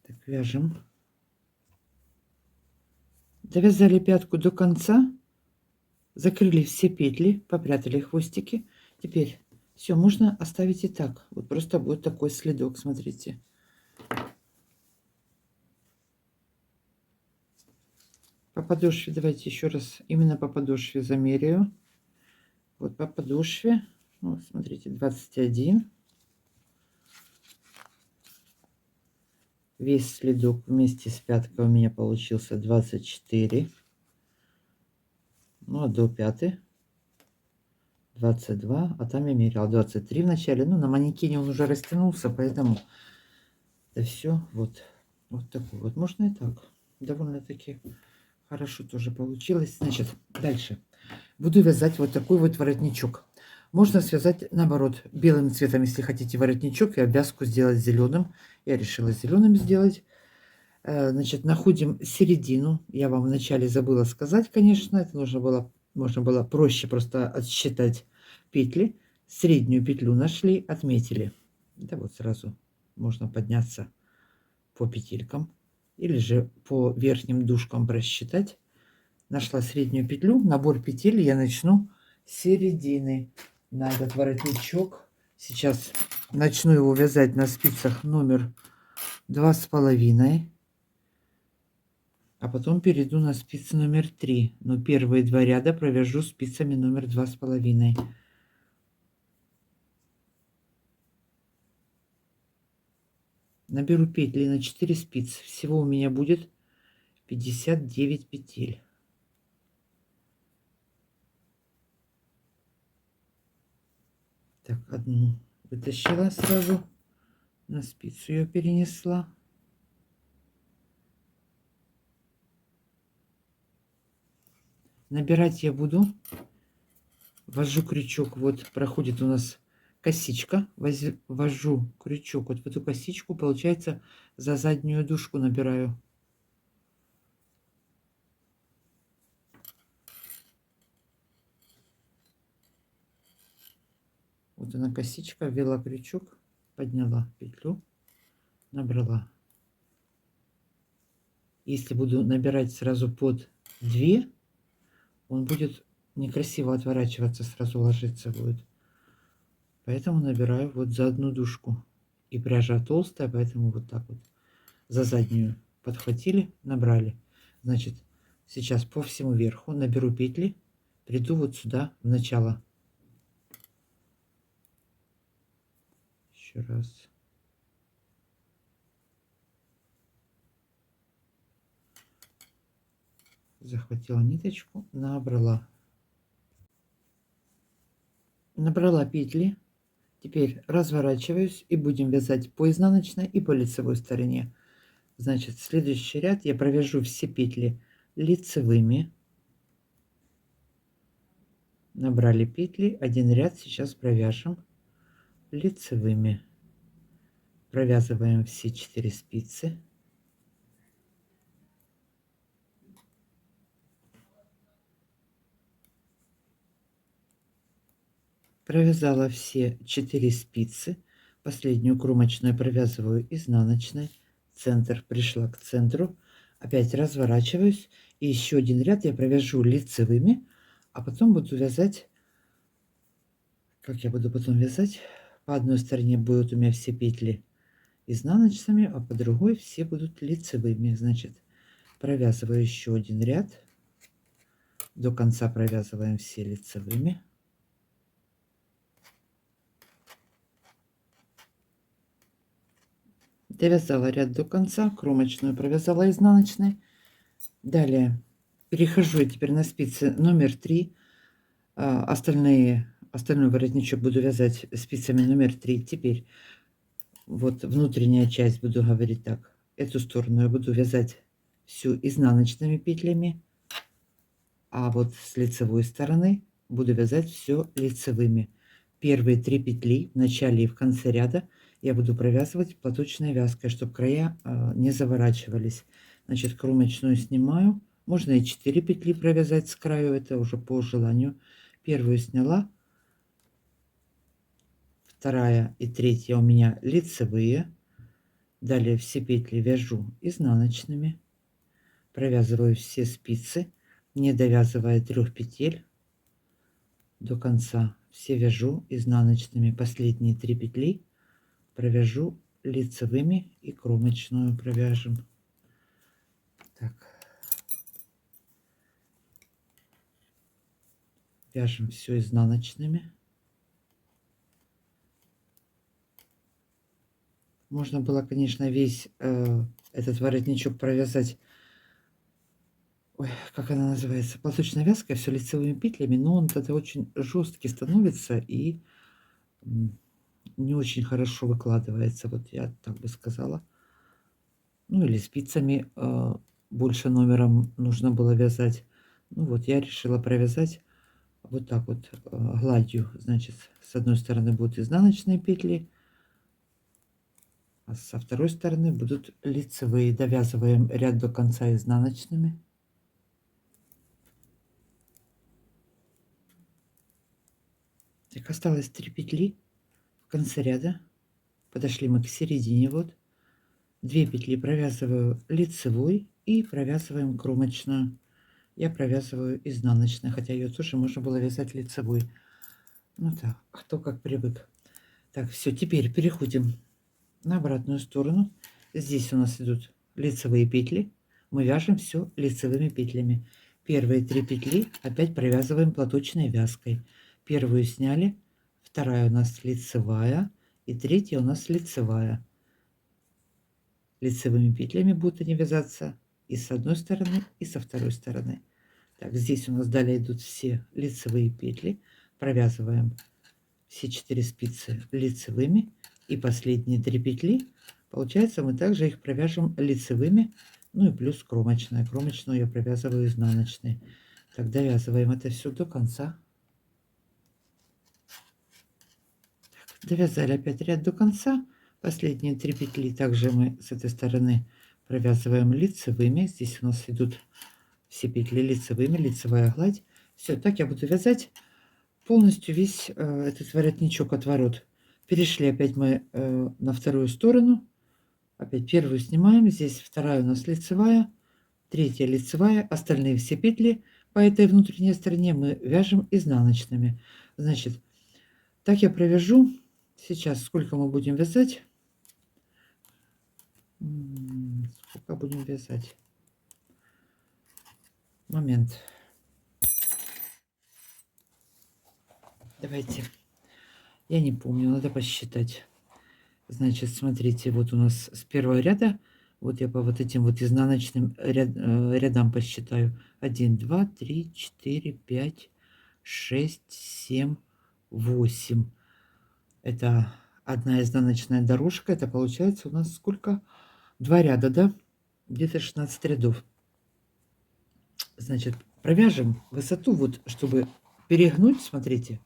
[SPEAKER 1] Так, вяжем. Довязали пятку до конца, закрыли все петли, попрятали хвостики. Теперь все можно оставить и так. Вот просто будет такой следок, смотрите. По подошве давайте еще раз именно по подошве замеряю. Вот по подошве, вот смотрите, 21. Весь следок вместе с пяткой у меня получился 24. Ну а до пятой 22, а там я меряла 23 в начале. Ну, на манекене он уже растянулся, поэтому это все вот такой вот. Можно и так. Довольно-таки хорошо тоже получилось. Значит, дальше буду вязать вот такой вот воротничок. Можно связать наоборот белым цветом, если хотите воротничок, и обвязку сделать зеленым. Я решила зеленым сделать. Значит, находим середину. Я вам вначале забыла сказать, конечно, это можно было проще просто отсчитать петли. Среднюю петлю нашли, отметили. Да вот сразу можно подняться по петелькам или же по верхним дужкам просчитать. Нашла среднюю петлю, набор петель я начну с середины на этот воротничок. Сейчас начну его вязать на спицах номер 2,5, а потом перейду на спицы номер 3. Но первые два ряда провяжу спицами номер 2,5. Наберу петли на 4 спицы. Всего у меня будет 59 петель. Так, одну вытащила сразу, на спицу ее перенесла. Набирать я буду, ввожу крючок, вот проходит у нас косичка, ввожу крючок вот в эту косичку, получается за заднюю дужку набираю. Вот она косичка, ввела крючок, подняла петлю, набрала. Если буду набирать сразу под 2, он будет некрасиво отворачиваться, сразу ложиться будет. Поэтому набираю вот за одну дужку. И пряжа толстая, поэтому вот так вот за заднюю подхватили, набрали. Значит, сейчас по всему верху наберу петли, приду вот сюда в начало. Еще раз. Захватила ниточку, набрала. Набрала петли. Теперь разворачиваюсь и будем вязать по изнаночной и по лицевой стороне. Значит, следующий ряд я провяжу все петли лицевыми. Набрали петли, один ряд сейчас провяжем лицевыми. Провязываем все 4 спицы. Провязала все 4 спицы. Последнюю кромочную провязываю изнаночной. Центр, пришла к центру. Опять разворачиваюсь. И еще один ряд я провяжу лицевыми. А потом буду вязать... Как я буду потом вязать? По одной стороне будут у меня все петли изнаночными, а по другой все будут лицевыми. Значит, провязываю еще один ряд. До конца провязываем все лицевыми. Довязала ряд до конца, кромочную провязала изнаночной. Далее перехожу я теперь на спицы номер 3. Остальной воротничок буду вязать спицами номер 3. Теперь вот внутренняя часть, буду говорить так, эту сторону я буду вязать всю изнаночными петлями, а вот с лицевой стороны буду вязать все лицевыми. Первые 3 петли в начале и в конце ряда я буду провязывать платочной вязкой, чтобы края не заворачивались. Значит, кромочную снимаю. Можно и 4 петли провязать с краю, это уже по желанию. Первую сняла, вторая и третья у меня лицевые. Далее все петли вяжу изнаночными. Провязываю все спицы, не довязывая 3 петель до конца. Все вяжу изнаночными. Последние 3 петли провяжу лицевыми и кромочную провяжем. Так. Вяжем все изнаночными. Можно было, конечно, весь этот воротничок провязать, ой, как она называется, платочной вязкой, все лицевыми петлями, но он тогда очень жесткий становится и не очень хорошо выкладывается, вот я так бы сказала. Ну или спицами больше номером нужно было вязать. Ну вот я решила провязать вот так вот гладью. Значит, с одной стороны будут изнаночные петли, а со второй стороны будут лицевые. Довязываем ряд до конца изнаночными. Так, осталось 3 петли в конце ряда. Подошли мы к середине. Вот 2 петли провязываю лицевой и провязываем кромочную. Я провязываю изнаночной, хотя ее тоже можно было вязать лицевой. Ну так, кто как привык. Так, все, теперь переходим на обратную сторону. Здесь у нас идут лицевые петли. Мы вяжем все лицевыми петлями. Первые 3 петли опять провязываем платочной вязкой. Первую сняли, вторая у нас лицевая и третья у нас лицевая. Лицевыми петлями будут они вязаться и с одной стороны, и со второй стороны. Так, здесь у нас далее идут все лицевые петли. Провязываем все 4 спицы лицевыми. И последние 3 петли, получается, мы также их провяжем лицевыми. Ну и плюс кромочная. Кромочную я провязываю изнаночной. Так, довязываем это все до конца. Так, довязали опять ряд до конца. Последние 3 петли также мы с этой стороны провязываем лицевыми. Здесь у нас идут все петли лицевыми, лицевая гладь. Все, так я буду вязать полностью весь этот воротничок, отворот. Перешли опять мы на вторую сторону. Опять первую снимаем. Здесь вторая у нас лицевая, третья лицевая. Остальные все петли по этой внутренней стороне мы вяжем изнаночными. Значит, так я провяжу. Сейчас сколько мы будем вязать? Сколько будем вязать? Момент. Давайте. Я не помню, надо посчитать. Значит, смотрите, вот у нас с первого ряда, вот я по вот этим вот изнаночным рядам посчитаю. 1, 2, 3, 4, 5, 6, 7, 8. Это одна изнаночная дорожка. Это получается у нас сколько? 2 ряда, да? Где-то 16 рядов. Значит, провяжем высоту, вот, чтобы перегнуть, смотрите.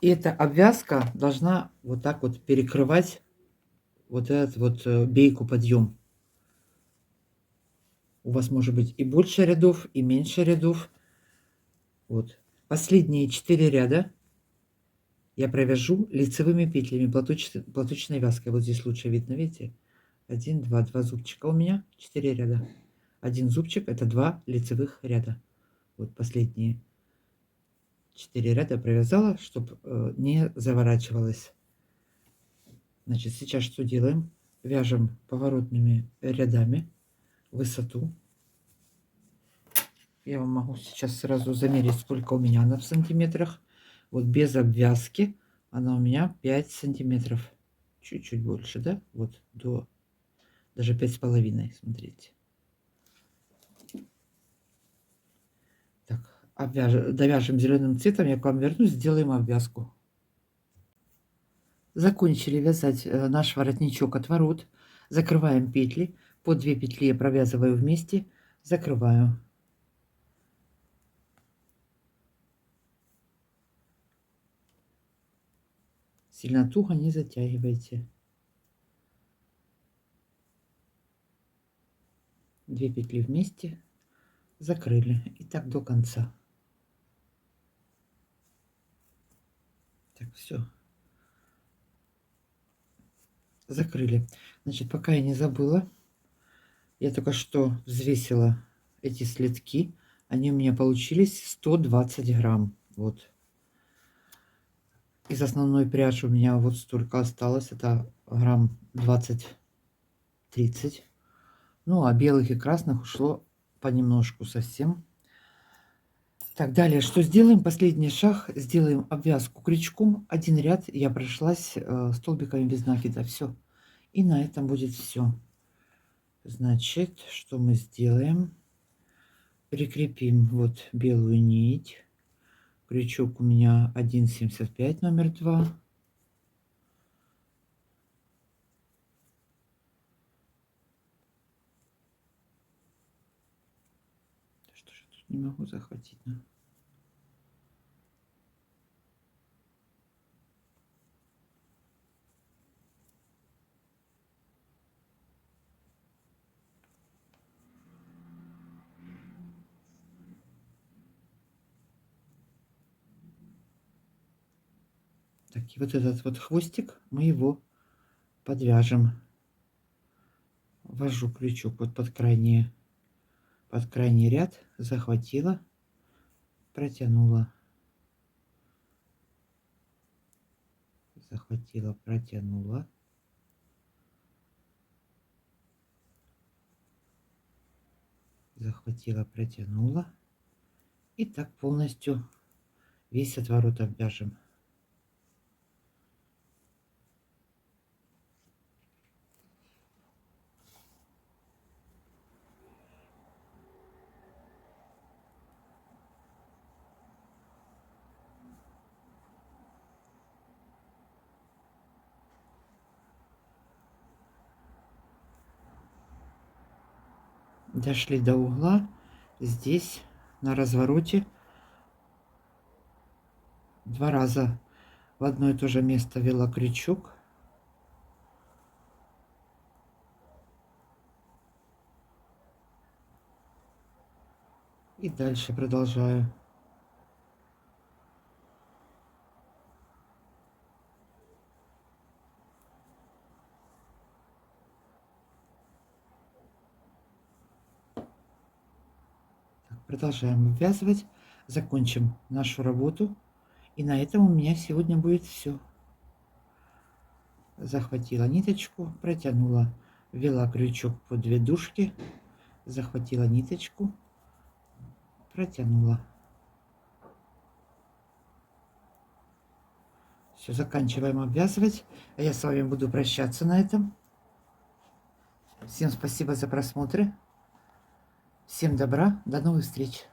[SPEAKER 1] И эта обвязка должна вот так вот перекрывать вот этот вот бейку подъем. У вас может быть и больше рядов, и меньше рядов. Вот. Последние 4 ряда я провяжу лицевыми петлями, платочной вязкой. Вот здесь лучше видно, видите? 1, 2, 2 зубчика у меня, 4 ряда. Один зубчик — это 2 лицевых ряда. Вот последние 4 ряда провязала, чтобы не заворачивалась. Значит, сейчас что делаем? Вяжем поворотными рядами высоту. Я вам могу сейчас сразу замерить, сколько у меня она в сантиметрах. Вот без обвязки она у меня 5 сантиметров. Чуть-чуть больше, да? Вот до даже 5,5, смотрите. Так, довяжем зеленым цветом, я к вам вернусь, сделаем обвязку. Закончили вязать наш воротничок отворот. Закрываем петли. По 2 петли я провязываю вместе, закрываю. Сильно туго не затягивайте. 2 петли вместе, закрыли. И так до конца. Так, все. Закрыли. Значит, пока я не забыла, я только что взвесила эти следки. Они у меня получились 120 грамм. Вот. Из основной пряжи у меня вот столько осталось. Это грамм 20-30. Ну, а белых и красных ушло понемножку совсем. Так, далее что сделаем? Последний шаг. Сделаем обвязку крючком. Один ряд я прошлась столбиками без накида. Все. И на этом будет все. Значит, что мы сделаем? Прикрепим вот белую нить. Крючок у меня 1,75 номер 2. Что же тут не могу захватить? Так, и вот этот вот хвостик мы его подвяжем. Ввожу крючок вот под крайний ряд, захватила, протянула, захватила, протянула. Захватила, протянула. И так полностью весь отворот обвяжем. Дошли до угла. Здесь на развороте 2 раза в одно и то же место ввела крючок. И дальше продолжаю. Так, продолжаем обвязывать. Закончим нашу работу. И на этом у меня сегодня будет все. Захватила ниточку, протянула, ввела крючок под 2 дужки, захватила ниточку, протянула. Все, заканчиваем обвязывать. А я с вами буду прощаться на этом. Всем спасибо за просмотр. Всем добра. До новых встреч.